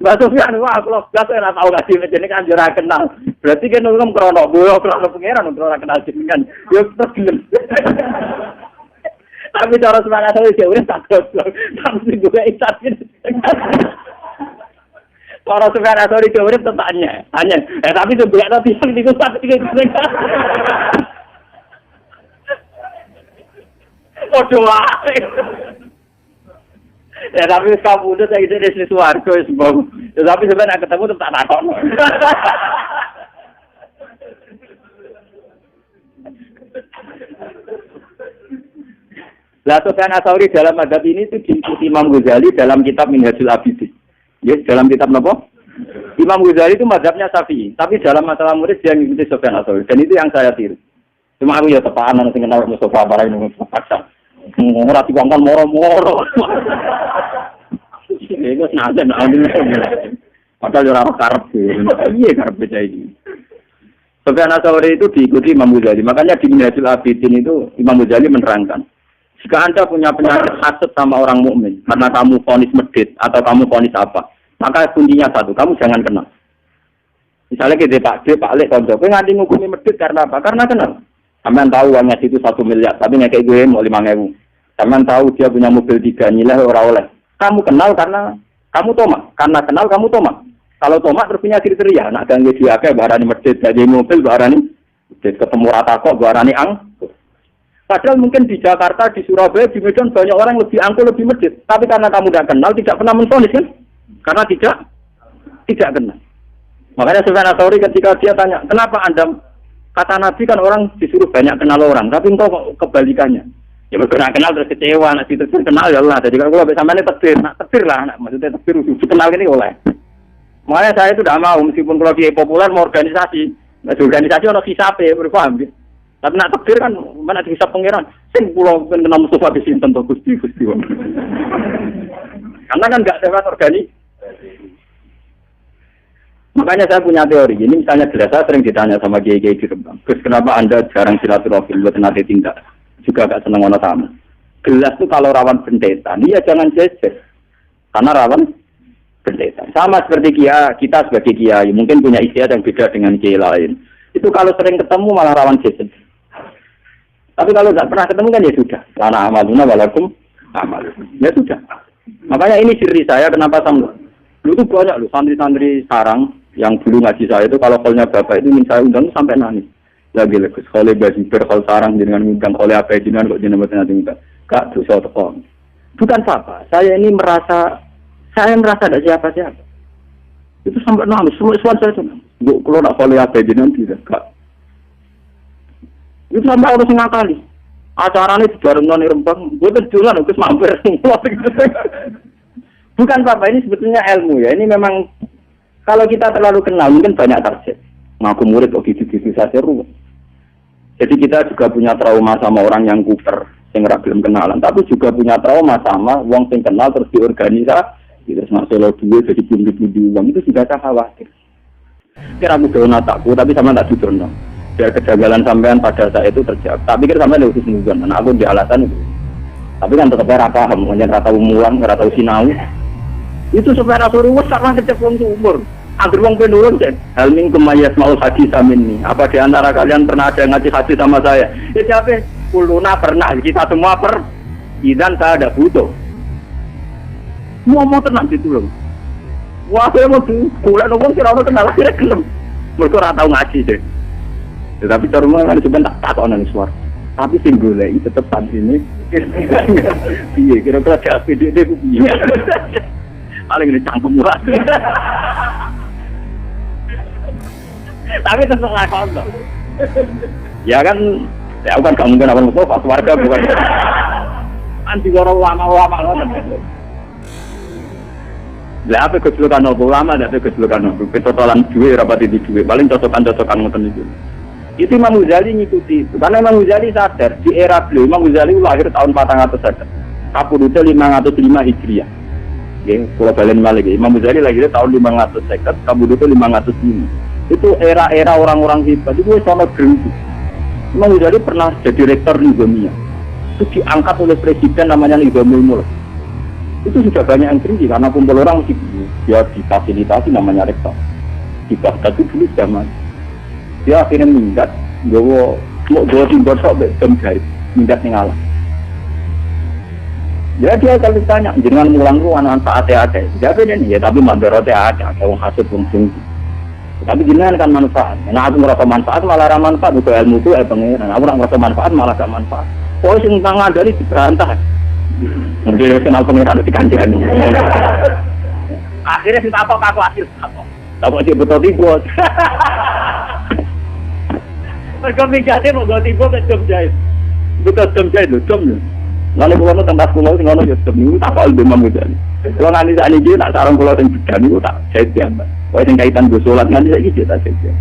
Mbak Sufyan wah kalau gas ora tau ngaji jenenge kan ora kenal. Berarti kan ngomong krono boyo krono pangeran ora kenal jenengan. Yo tergelem. Tapi cara semangat saya urip tak goblok. Tapi gue ikut. Para Sufyan Ats-Tsauri urip tetanya. Hanya tapi sebenarnya nanti yang di pusat iki. Odoa. Ya tapi kamu udah saya di suarga semua. Ya, tapi sebenarnya ketemu tetap tak takon. Lah Sufyan Ats-Tsauri dalam adab ini itu diikuti Imam Ghazali dalam kitab Minhajul Abidin. Ya, dalam kitab apa? Imam Ghazali itu mazhabnya Syafi'i, tapi dalam masalah murid dia mengikuti Sufyan Ats-Tsauri. Dan itu yang saya tiru. Cuma aku ya tepaan sing kenal Mustafa Barai nang paksa. Ora dikongkon moro-moro. Iku nasen amin. Padahal ora karep. Iya karep beda iki. Sufyan Ats-Tsauri itu diikuti Imam Ghazali. Makanya di Minhajul Abidin itu Imam Ghazali menerangkan, jika Anda punya penyakit hasad sama orang mukmin karena kamu vonis medit atau kamu vonis apa, maka kuncinya satu, kamu jangan kenal. Misalnya kita Pak D, Pak Lek, konco, kowe nganti ngukumi medit karena apa? Karena kenal. Sampeyan tahu uangnya itu 1 miliar, tapi ngekek gue mau 5.000. Sampeyan tahu dia punya mobil 3 nilai ora oleh. Kamu kenal karena kamu tomak. Karena kenal kamu tomak. Kalau tomak terus punya kriteria, nak ganggu dia akeh barani medit, jadi mobil barani medit, ketemu rata kok barani ang. Padahal mungkin di Jakarta, di Surabaya, di Medan banyak orang lebih angkuh, lebih medit. Tapi karena kamu tidak kenal, tidak pernah menfonis kan? Karena tidak kenal. Makanya Sufyan Ats-Tsauri ketika dia tanya, kenapa Anda, kata Nabi kan orang disuruh banyak kenal orang, tapi engkau kok kebalikannya. Ya berkenal kenal terus kecewa, nak terus kenal ya Allah. Jadi kalau sampai ini takdir, nak takdir lah, nak maksudnya takdir kenal ini oleh. Makanya saya itu tidak mau, meskipun kalau dia populer mau organisasi, organisasi orang hisape, berpaham gitu. Tapi nak takdir kan mana dihisap pangeran. Sing pulau ben kenal Mustafa di sini tentu Gusti. Karena kan enggak lewat organik. Makanya saya punya teori. Ini misalnya jelas saya sering ditanya sama kiai-kiai di Rembang. Terus kenapa Anda jarang silaturahmi buat nanti tindak? Juga enggak senang ono tamu. Gelas itu kalau rawan bentetan, iya jangan jejes. Karena rawan bentetan. Sama seperti kita sebagai kiai mungkin punya istiadat yang beda dengan kiai lain. Itu kalau sering ketemu malah rawan geser. Tapi kalau tidak pernah ketemu kan ya sudah. Lana amaluna walakum amal. Ya sudah. Makanya ini ciri saya kenapa sama. Lu tuh banyak loh santri-santri sarang yang dulu ngaji saya itu kalau kolnya bapak itu minta saya undang sampai nangis. Lagi legus kolnya basiber kol sarang dengan undang kolnya apa jenengan kok jenengan nanti minta. Kak dosa tekong. Bukan apa. Saya merasa ada siapa-siapa. Itu sampai nangis semua saya tuh. Bu kalau nak kolnya apa jenengan tidak kak. Itu sampai harus ngakali. Acaranya di bareng noni Rembang, gue terjualan, gue mampir. Bukan apa, ini sebetulnya ilmu ya. Ini memang kalau kita terlalu kenal mungkin banyak target. Ngaku murid oh gitu-gitu saja ruwet. Jadi kita juga punya trauma sama orang yang kuper, yang belum kenalan. Tapi juga punya trauma sama wong yang kenal terus diorganisasi. Terus masalah duit jadi bunyi-bunyi uang itu juga saya khawatir. Kira aku donat takku, tapi sama tak didonat. Biar kejagalan sampean pada saat itu terjawab. Tapi kira sampean itu semuanya. Nah aku di alasan itu. Tapi kan tetapnya rata paham, kemudian rata umuan, rata sinau. Itu supaya rata ruwet karena keceplong umur. Agar wong penurun deh. Helming kemayas mau hadis amin nih. Apa di antara kalian pernah ada yang ngaji hadis sama saya? Ya siapa? Kuluna pernah. Kita semua Idan saya ada butuh. Mau tenang gitu loh. Wah saya mau bulan ngomong kira-kira kenal akhirnya gelem. Mereka rata ngaji deh. Tetapi terus kan sebentar tak tahu nang suara. Tapi sing golek tetep sini. Piye kira-kira jak PDD ku piye. Paling ini cangkem murah. Tapi terserah kono. Ya kan ya bukan kamu kan apa Mustafa warga bukan. Anti orang lama-lama ngoten. Lah apa kecelakaan ulama ada kecelakaan totalan duwe rapat di duwe paling cocokan ngoten iki. Itu Imam Ghazali ngikuti itu. Karena Imam Ghazali sadar di era beliau Imam Ghazali lahir tahun 400 saja. Kapudute 505 Hijriah. Nggih, kula balen malih Imam Ghazali lahir tahun 550, kapudute 505. Itu era-era orang-orang hebat itu wis ana gengsi. Imam Ghazali pernah jadi rektor Nizamiyah. Itu diangkat oleh presiden namanya Nizamul Mulk. Itu sudah banyak yang gengsi karena kumpul orang mesti dia difasilitasi namanya rektor. Di Baghdad itu dulu zaman dia akhirnya minggat, gue timbul sok jam gaib, minggat ning alam. Ya dia kalau ditanya, jangan mulang lu manfaatnya ada. Dia beda nih, ya tapi manfaatnya ada, kayak wong hasud wong tinggi. Tapi jangan kan manfaat. Nah aku merasa manfaat malah ramah manfaat, bukan ilmu itu pengiran. Aku merasa manfaat malah gak manfaat. Kau sing tangan dari diberantah. Mungkin kenal pengiran di kandian. Akhirnya kita apa aku akhir apa? Apa sih betul tiba? Mereka mikirnya mau ganti tiba ke jam jahit. Betul jam jahit loh, jam loh. Lalu kalau tempat pulau sing ono ya jam niku tak kok Imam Ghazali. Kalau nganti sak niki nak sarung pulau sing bedan niku tak jahit ya, Mbak. Kok sing kaitan go salat nganti saiki tak jahit.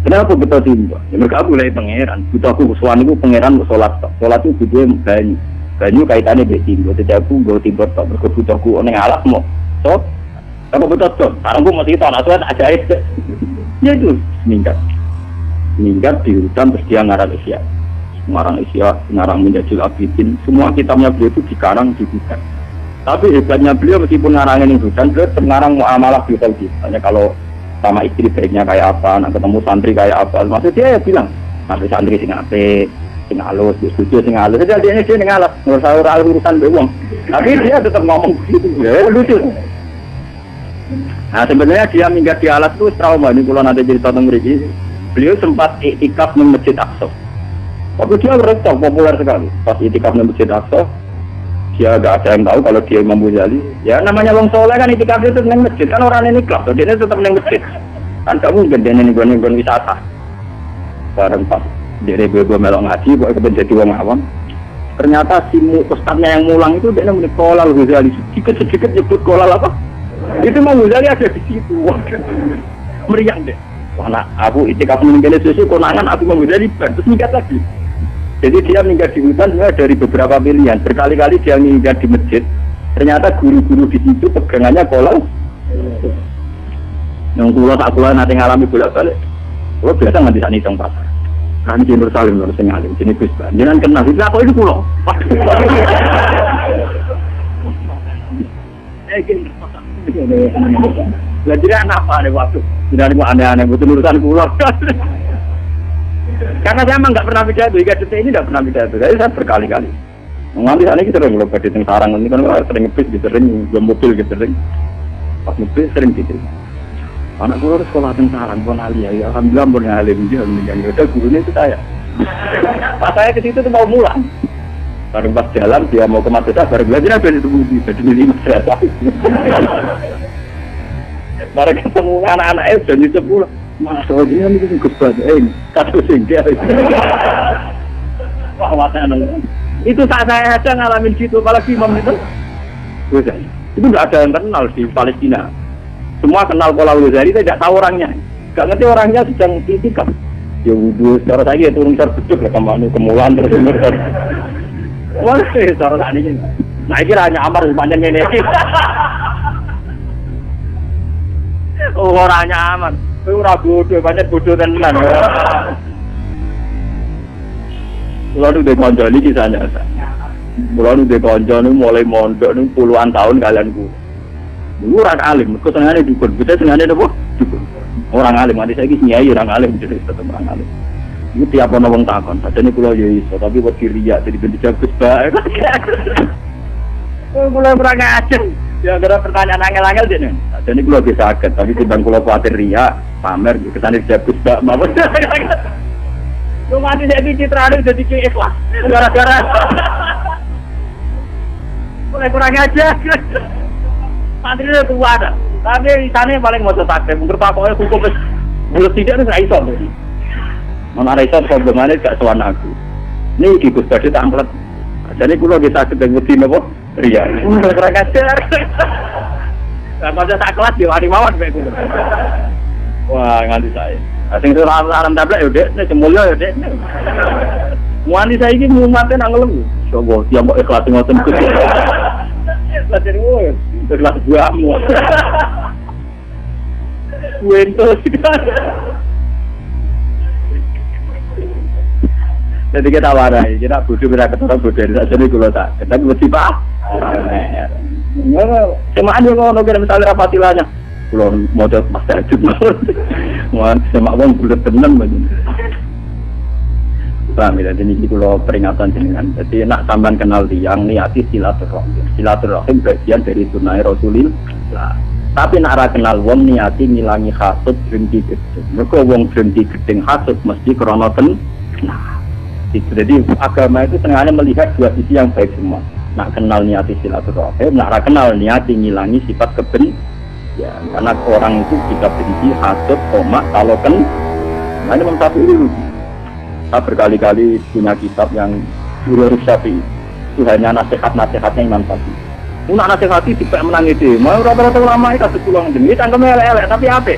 Kenapa betul tiba? Ya mereka mulai pangeran. Butuh aku kesuwan niku pangeran kok salat tok. Salat itu butuh banyu. Banyu kaitannya mbek tiba. Dadi aku nggo tiba tok mergo butuhku ning alas mo. So, apa betul tok? Sarungku mesti tok nak tak jahit. Ya itu minggat di hutan terus dia ngarang Isya. Ngarang Isya, ngarang Minhajul Abidin, semua kitabnya beliau itu dikarang di hutan. Tapi hebatnya beliau meskipun ngarangin di hutan, beliau mengarang muamalah di Saudi. Misalnya kalau sama istri baiknya kayak apa, nak ketemu santri kayak apa, maksud dia ya bilang, nanti santri sing apik, sing halus, setuju sing halus. Jadi dia ngalas, ngurus urusan bewong. Tapi dia tetap ngomong begitu, ya lucu. Nah sebenarnya dia minggat di alat itu trauma. Ini kalau nanti cerita tentang mriki, beliau sempat iktikaf di Masjid Aqsa. Waktu dia rektor populer sekali. Pas iktikaf di Masjid Aqsa, dia nggak ada yang tahu kalau dia Imam Ghazali. Ya namanya wong soleh kan iktikaf itu di masjid kan orang ini klub, dia tetap di masjid. Kan kamu gede nih gon wisata. Bareng pas dia bebo melok ngaji, buat kepen jadi wong awam. Ternyata si ustadznya yang mulang itu dia namanya Kolal Ghazali. Sedikit nyebut Kolal apa? Itu Imam Ghazali ada di situ. Meriang deh. Wah, nah, aku itikaf meninggal sesuai konangan aku Imam Ghazali terus minggat lagi. Jadi dia minggat di hutan sebenarnya dari beberapa pilihan. Berkali-kali dia minggat di masjid. Ternyata guru-guru di situ pegangannya kolal. Yang kulo tak kulo nanti ngalami bolak-balik. Kulo biasa nggak bisa ngitung pasar. Kan Nur Salim harus ngalim. Jadi Gus Ban. Jangan kenal. Itu aku itu kulo. iki. Lah jadi apa ada waktu? Tidak ada aneh-aneh betul urusan kula. Karena saya emang nggak pernah pidato, hingga detik ini nggak pernah pidato. Jadi saya berkali-kali. Nanti saat ini kita sering lomba di sarang ini kan sering ngebis, gitu, sering belum mobil gitu sering. Pas mobil sering gitu. Anak guru sekolah di sarang pun alia, ya alhamdulillah pun alim dia meninggal. Udah gurunya itu saya. Pas saya ke situ tuh mau mulang. Baru pas jalan dia mau ke madrasah baru belajar apa itu budi jadi di madrasah. Baru ketemu anak-anak dan di sepuluh. Masuk dia ini kebat, kata singgah. Wah wacana. Itu saat saya aja ngalamin gitu, apalagi imam itu. Itu nggak ada yang kenal di Palestina. Semua kenal Pola Ghazali, tidak tahu orangnya. Nggak ngerti orangnya sedang itikaf. Ya wudhu, secara saya turun terbeduk lah kemana kemulan terus terus. Wah, secara saat ini. Nah, kira hanya amar sepanjang ini. Oh, orangnya aman. Ora bodoh, banyak bodoh tenan. Kulo nu de kanca iki kisahnya. Kulo nu de kanca mulai mondok puluhan tahun kalian ku. Dulu orang alim, mergo senengane dukun. Kita senengane apa? Dukun. Orang alim, nanti saiki nyai orang alim jadi tetep orang alim. Iku tiap ana wong takon, padane kulo ya iso, tapi buat riya jadi ben jagus bae. Kulo ora ngajeng. Ya gara pertanyaan angel-angel dene. Padane kulo bisa saged, tapi timbang kulo kuwatir riya, pamer kesane jagus bae mawon. Lu mati saya citrane jadi ikhlas. Gara-gara mulai kurang aja. Mantrine tua ada. Tapi isane paling moco takde. Mungkin pakoke hukum wis bulet sithik wis ra iso. Mana ra iso problemane gak sowan aku. Niki Gus Badi tamplet. Jadi kula nggih saged ngudi napa? Iya. Kurang ajar. Lah kok sak kelas yo wani mawon mek kula. Wah, nganti saya. Sing saran tablek yo Dek, nek mulya yo Dek. Wani saiki ngumate nang ngelem. Coba dia mbok ikhlas ngoten Gus. Belajar gue, ikhlas guamu. Wentos. Jadi kita warai, kita bodoh kita ketemu bodoh jadi kalau tak, kita mesti pak. Semaan yang ngono kira misalnya rapatilanya, kalau model pas tajud mohon semak wong bulat tenan begini. Paham ya, jadi ini kalau peringatan jenengan. Jadi nak sampean kenal tiang niati silaturahim. Silaturahim bagian dari sunai Rasulillah. Tapi nak ra kenal wong niati ngilangi hasud drengki gedeng. Mergo wong drengki gedeng hasud mesti krana nah. Jadi agama itu sengaja melihat dua sisi yang baik semua. Nak kenal niati silaturahim, nak ra kenal niati ngilangi sifat kebencian. Ya, karena orang itu jika benci hasud komak kalau nah ini Imam Syafi'i. Saya berkali-kali punya kitab yang Urus Syafi'i. Itu hanya nasihat-nasihatnya Imam Syafi'i. Nak nasihati tidak menang itu. Mau rata-rata ulama itu kasih pulang demi tangkemnya elek-elek tapi apa?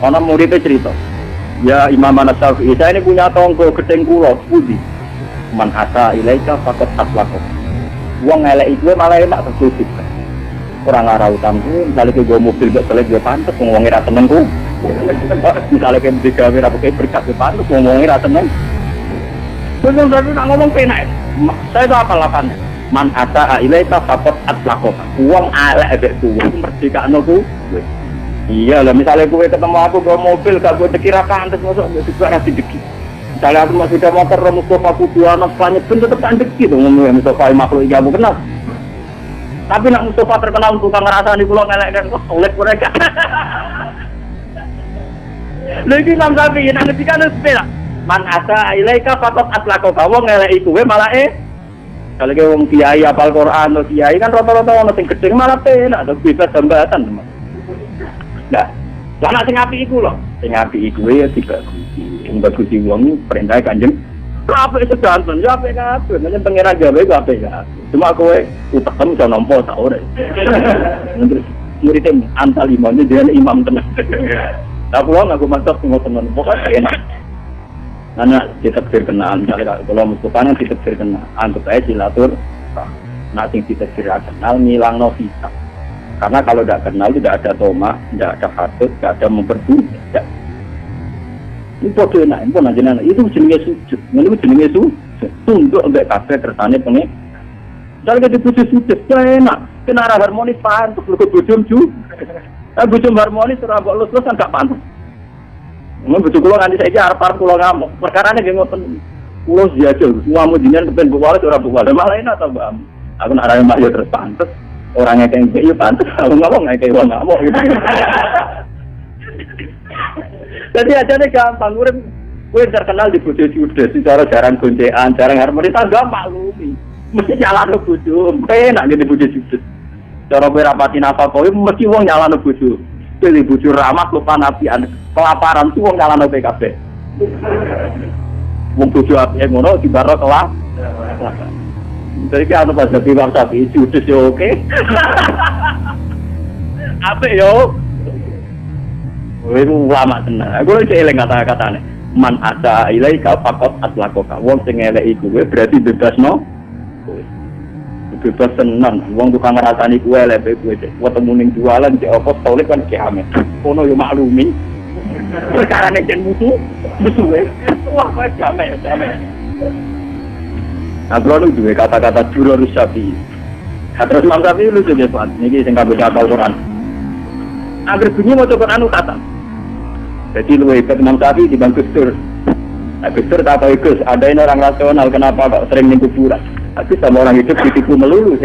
Orang muridnya cerita. Ya Imam Syafi'i, saya ini punya tonggo gedeng kula budi. Man asa ilaika faqad aslaqo. Wong elek itu malah enak tersusit. Orang arah utamku, misalnya ke gue mobil gak selek gue pantas, ngomongin rasa senengku. Misalnya ke digawe apa kayak berkat gue pantas, ngomongin rasa seneng. Bener berarti nak ngomong penak. Saya itu apa lakannya? Man asa ilaika faqad aslaqo. Wong elek ebek tuh, merdeka nopo. Iya lah, misalnya gue ketemu aku gue mobil, gak gue dikira pantas, masuk gue juga ngasih deki. Misalnya aku masih ada motor, Mustafa Kudu anak banyak pun tetap kan deki tuh ngomongnya Mustafa makhluk yang kamu kenal. Tapi nak Mustafa terkenal untuk ngerasa di pulau ngelek dan oleh mereka. Lagi Imam Syafi'i nak ngetikan sepeda. Man asa ilaika faqad aslaqo. Kamu ngelek itu malah kalau ke wong kiai apal Quran atau kiai kan rata-rata ono sing gedhe malah penak atau bebas hambatan teman. Nah, lan sing apik iku lho. Sing apik iku ya dibagusi. Sing bagusi wong perintah Kanjeng. Apik sedanten, ya apik kabeh. Nek pangeran gawe ku apik kabeh. Cuma kowe utekem iso nampa ta ora. Terus muridem antal imamnya dia imam tenan. Lah kula ngaku mantap ngoten pokoke enak. Nana ditakdir kenal, misalnya kalau Mustafa yang ditakdir kenal, anggap aja silatur. Nah, sing ditakdir kenal ngilangno hisab. Karena kalau tidak kenal tidak ada toma, tidak ada hasud, tidak ada memperbudak. Ini bodoh enak, ini pun aja itu jenenge sujud, ini jenenge sujud. Tunduk sampai kabeh kersane pengen. Misalnya di bojo sudah enak, kena harmonis pantas lu ke bojo ju. Bojo harmonis ora mbok lus kan gak pantas. Mun bojo kula nganti saiki arep-arep kula ngamuk. Perkarane nggih ngoten. Kula jajal, semua jenengan kepen mbok walet ora mbok walet malah enak ta, Mbak. Aku nak arep mbak yo terus pantas. Orang ngekek yo pantas, aku ngomong ngekek wong ngamuk gitu. Jadi aja nih gampang, gue terkenal di bojo sudah, secara jarang goncean, jarang harmonis, gak maklumi. Mesti nyala ke bojo, enak gitu bojo sudah. Cara gue rapatin apa kau, mesti wong nyala ke bojo. Pilih bojo ramah, lupa nabian, kelaparan tuh wong nyala ke PKB. Wong bojo api yang ngono di barok kelah. Jadi kan pas jadi bangsa sudah sih oke. Apa yo? Itu lama tenang. Aku lagi eling kata-katanya. Man ada ilai kau pakot atlakoka. Wong sing elek iku berarti bebas no. Bebas tenan. Wong tukang ngrasani kuwe elek kowe. Ketemu ning jualan cek apa tolik kan kiamat. Kono yo maklumi. Perkarane jen musuh wae. Wah, kowe jamai. Nah, kalau lu juga kata-kata juror Syafi'i. Terus Imam Syafi'i lu juga Pak. Niki sing kabeh hafal Quran. Agar bunyi mau coba anu kata. Jadi lu hebat Imam Syafi'i di Bang Gustur. Nah, Gustur tak tahu Gus, ada ini orang rasional kenapa kok sering ning kuburan. Tapi sama orang hidup ditipu melulu.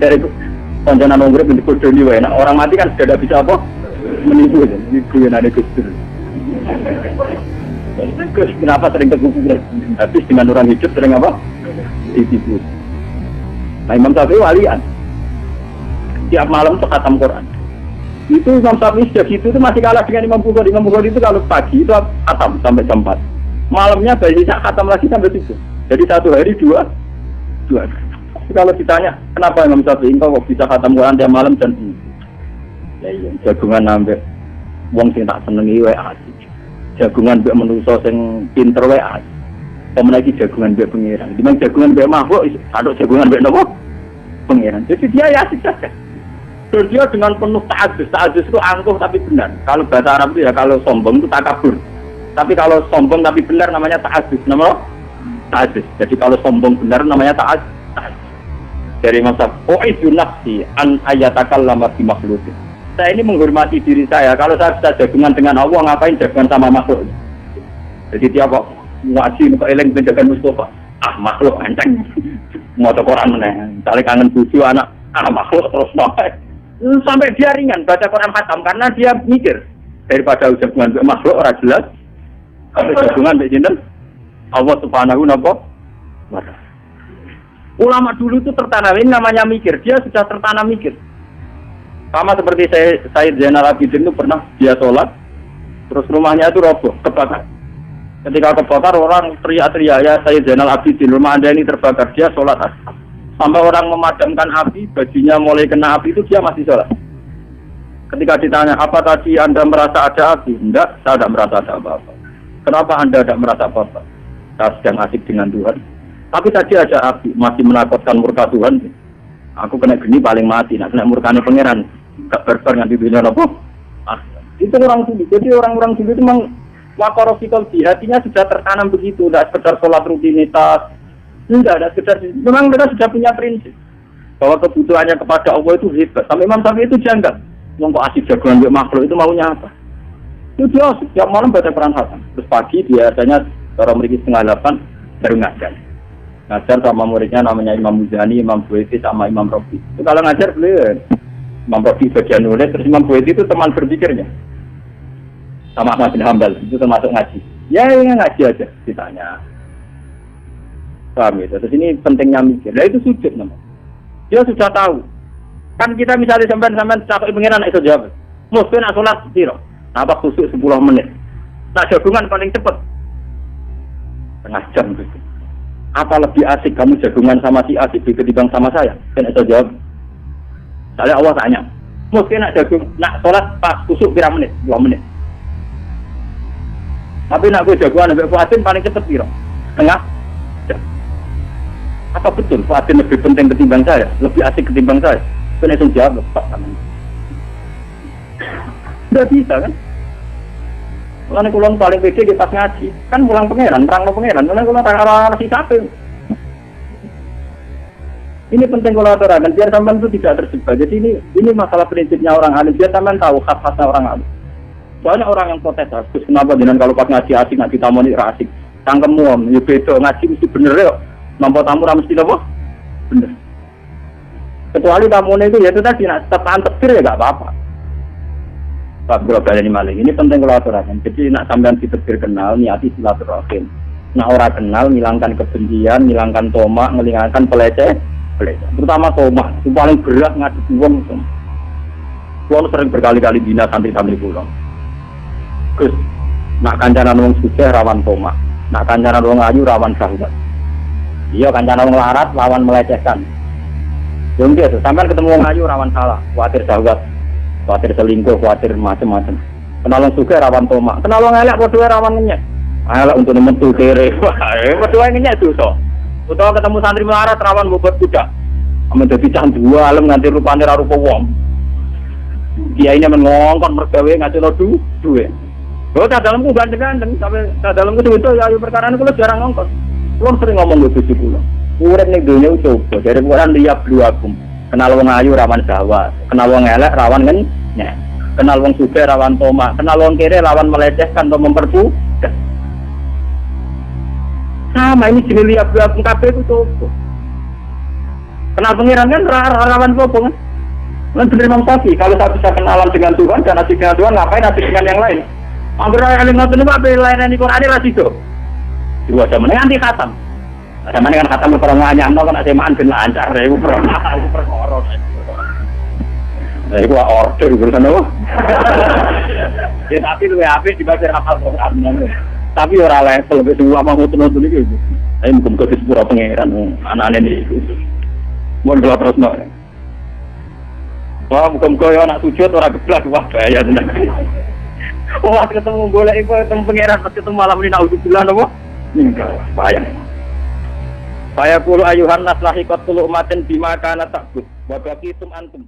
Dari konconan orang urip bentuk doni wae. Nah, orang mati kan sudah tidak bisa apa? Menipu aja. Ini guyonan Gustur. Gus, kenapa sering ke kuburan? Habis dengan orang hidup sering apa? Ditipu. Nah, Imam Syafi'i walian. Tiap malam tuh khatam Quran. Itu Imam Syafi'i sejak itu masih kalah dengan Imam Bukhari. Imam Bukhari itu kalau pagi itu khatam sampai jam 4. Malamnya biasanya khatam lagi sampai 7. Jadi satu hari dua. Tapi kalau ditanya, kenapa Imam Syafi'i engkau kok bisa khatam Quran tiap malam dan ini? Ya iya, jagungan nambah. Wong sing tak senengi wae asik. Jagungan mbek manusa sing pinter wae asik. Pemenang jagungan mbek pengiran. Dimana jagungan mbek makhluk, ada jagungan mbek napa? Pengiran. Jadi dia ya asik saja. Dan dia dengan penuh ta'adus itu angkuh tapi benar. Kalau bahasa Arab itu ya kalau sombong itu takabur. Tapi kalau sombong tapi benar namanya ta'adus. Namanya ta'adus. Jadi kalau sombong benar namanya ta'adus. Dari masa itu nafsi an ayatakallama bi makhluqin. Saya ini menghormati diri saya. Kalau saya bisa jagungan dengan Allah, ngapain jagungan sama makhluk? Jadi dia kok ngaji muka eleng penjagaan Mustafa. Makhluk enteng. Mau Quran meneh. Misalnya kangen buju anak makhluk terus sampai dia ringan baca Quran khatam karena dia mikir daripada jagungan makhluk ora jelas. Kalau jagungan mbek sinten? Allah Subhanahu wa ta'ala. Ulama dulu itu tertanam, ini namanya mikir. Dia sudah tertanam mikir. Sama seperti Sayyid Zainal Abidin itu pernah dia sholat, terus rumahnya itu roboh, kebakar. Ketika kebakar orang teriak-teriak, ya Sayyid Zainal Abidin, rumah Anda ini terbakar. Dia sholat. Sampai orang memadamkan api, bajunya mulai kena api itu dia masih sholat. Ketika ditanya, apa tadi Anda merasa ada api? Enggak, saya tidak merasa ada apa-apa. Kenapa Anda tidak merasa apa-apa? Saya sedang asik dengan Tuhan. Tapi tadi ada api, masih menakutkan murka Tuhan. Aku kena geni paling mati, nak kena murkanya pangeran. Gak berbar nganti dunia apa? Itu orang dulu. Jadi orang-orang dulu itu memang wakorofikal di hatinya sudah tertanam begitu. Tidak sekedar sholat rutinitas. Tidak ada sekedar. Memang mereka sudah punya prinsip bahwa kebutuhannya kepada Allah itu hebat. Sampai Imam Syafi'i itu janggal. Yang kok asik jagoan makhluk itu maunya apa? Itu dia setiap malam baca Quran khatam. Terus pagi biasanya orang memiliki 7:30 baru ngajar. Ngajar sama muridnya namanya Imam Muzani, Imam Buaiti sama Imam Robi. Itu kalau ngajar beliau Imam Robi bagian nulis, terus Imam Buaiti itu teman berpikirnya. Sama Ahmad bin Hanbal itu termasuk ngaji. Ya ngaji aja ditanya. Paham ya? Terus ini pentingnya mikir. Nah itu sujud namanya. Dia sudah tahu. Kan kita misalnya sampai cakap pengiran itu jawab. Mungkin nak sholat siro. Apa khusus 10 menit. Nah jagungan paling cepat. Setengah jam gitu. Apa lebih asik kamu jagungan sama si asik ketimbang sama saya? Kan itu jawab. Saya Allah tanya. Mungkin nak sholat pas khusus berapa menit? 2 menit. Tapi nak gue jagungan sampai Fuadin paling cepat siro. Setengah jam. Apa betul Fuadin lebih penting ketimbang saya? Lebih asik ketimbang saya? Kan itu jawab lepas sama. Tidak bisa kan? Karena kulon paling pede di pas ngaji, kan pulang pangeran, perang lo pangeran, karena kulon orang-orang si capek. Ini penting kalau aturakan biar sampean itu tidak terjebak. Jadi ini masalah prinsipnya orang alim. Biar sampean tahu khas-khasnya orang alim. Soalnya orang yang protes bagus. Kenapa dengan kalau pas ngaji asik ngaji tamu ini asik. Cangkemmu om, ya beda ngaji mesti bener ya. Nampak tamu mesti apa? Bener. Kecuali tamunya itu ya itu tadi nak tepan tebir ya nggak apa-apa. Pak Bro ini maling. Ini penting kalau aturakan. Jadi nak sampean ditebir kenal niati silaturahim. Nak orang kenal hilangkan kebencian, hilangkan tomak, menghilangkan peleceh. Terutama tomak, itu paling berat ngadepi wong. Kulo sering berkali-kali bina santri-santri kulo. Gus, nak kancanan wong sugih rawan tomak, nak kancanan wong ayu rawan syahwat. Iya kancanan wong larat lawan melecehkan. Yo nggih, sampean ketemu wong ayu rawan salah, kuwatir syahwat, kuwatir selingkuh, kuwatir macam-macam. Kenal wong sugih rawan tomak, kenal wong elek padha rawan ngenyek. Elek untuk metu kere. Padha ngenyek dosa. Utawa ketemu santri melarat rawan bobot kuda. Amen dadi cah dua alam nganti rupane ra rupa wong. Kiyaine men ngongkon mergawe ngacelo duwe. Lho tak dalemku gandeng-gandeng sampe tak dalemku itu ya ayo perkarane kula jarang ngongkon. Kula sering ngomong karo bojo kula. Urip ning donya coba dari Quran liya bluakum. Kenal wong ayu rawan syahwat, kenal wong elek rawan ngenyek. Kenal wong sugih rawan tomak, kenal wong kere rawan melecehkan atau memperbudak. Sama ini jenis lihat belakang kabeh itu coba. Kenal pengiran kan rawan apa kan? Kan bener Imam Syafi'i, kalau saya bisa kenalan dengan Tuhan dan asik dengan Tuhan, ngapain asik dengan yang lain? Anggur yang ngoten niku ape layanan di Quran ra sido. Dua zaman nganti khatam. Zaman kan khatam perang anyano kan semaan ben lancar iku perkara. Nah, iku order urusan apa? Ya tapi luwe apik dibanding hafal Quran. Tapi ora level wis dua mau ngoten-ngoten iki. Ayo muga-muga disepuro pangeran anane niku. Mun doa terusno. Wah, muga-muga ya anak sujud ora geblak wah bahaya tenan. Wah, ketemu golek iku ketemu pangeran pas ketemu malam ini naudzubillah napa? Ninggal bahaya. Saya kulo ayuhan nas lahiqat tulu umatin bima kana takbut. Wa baqitum antum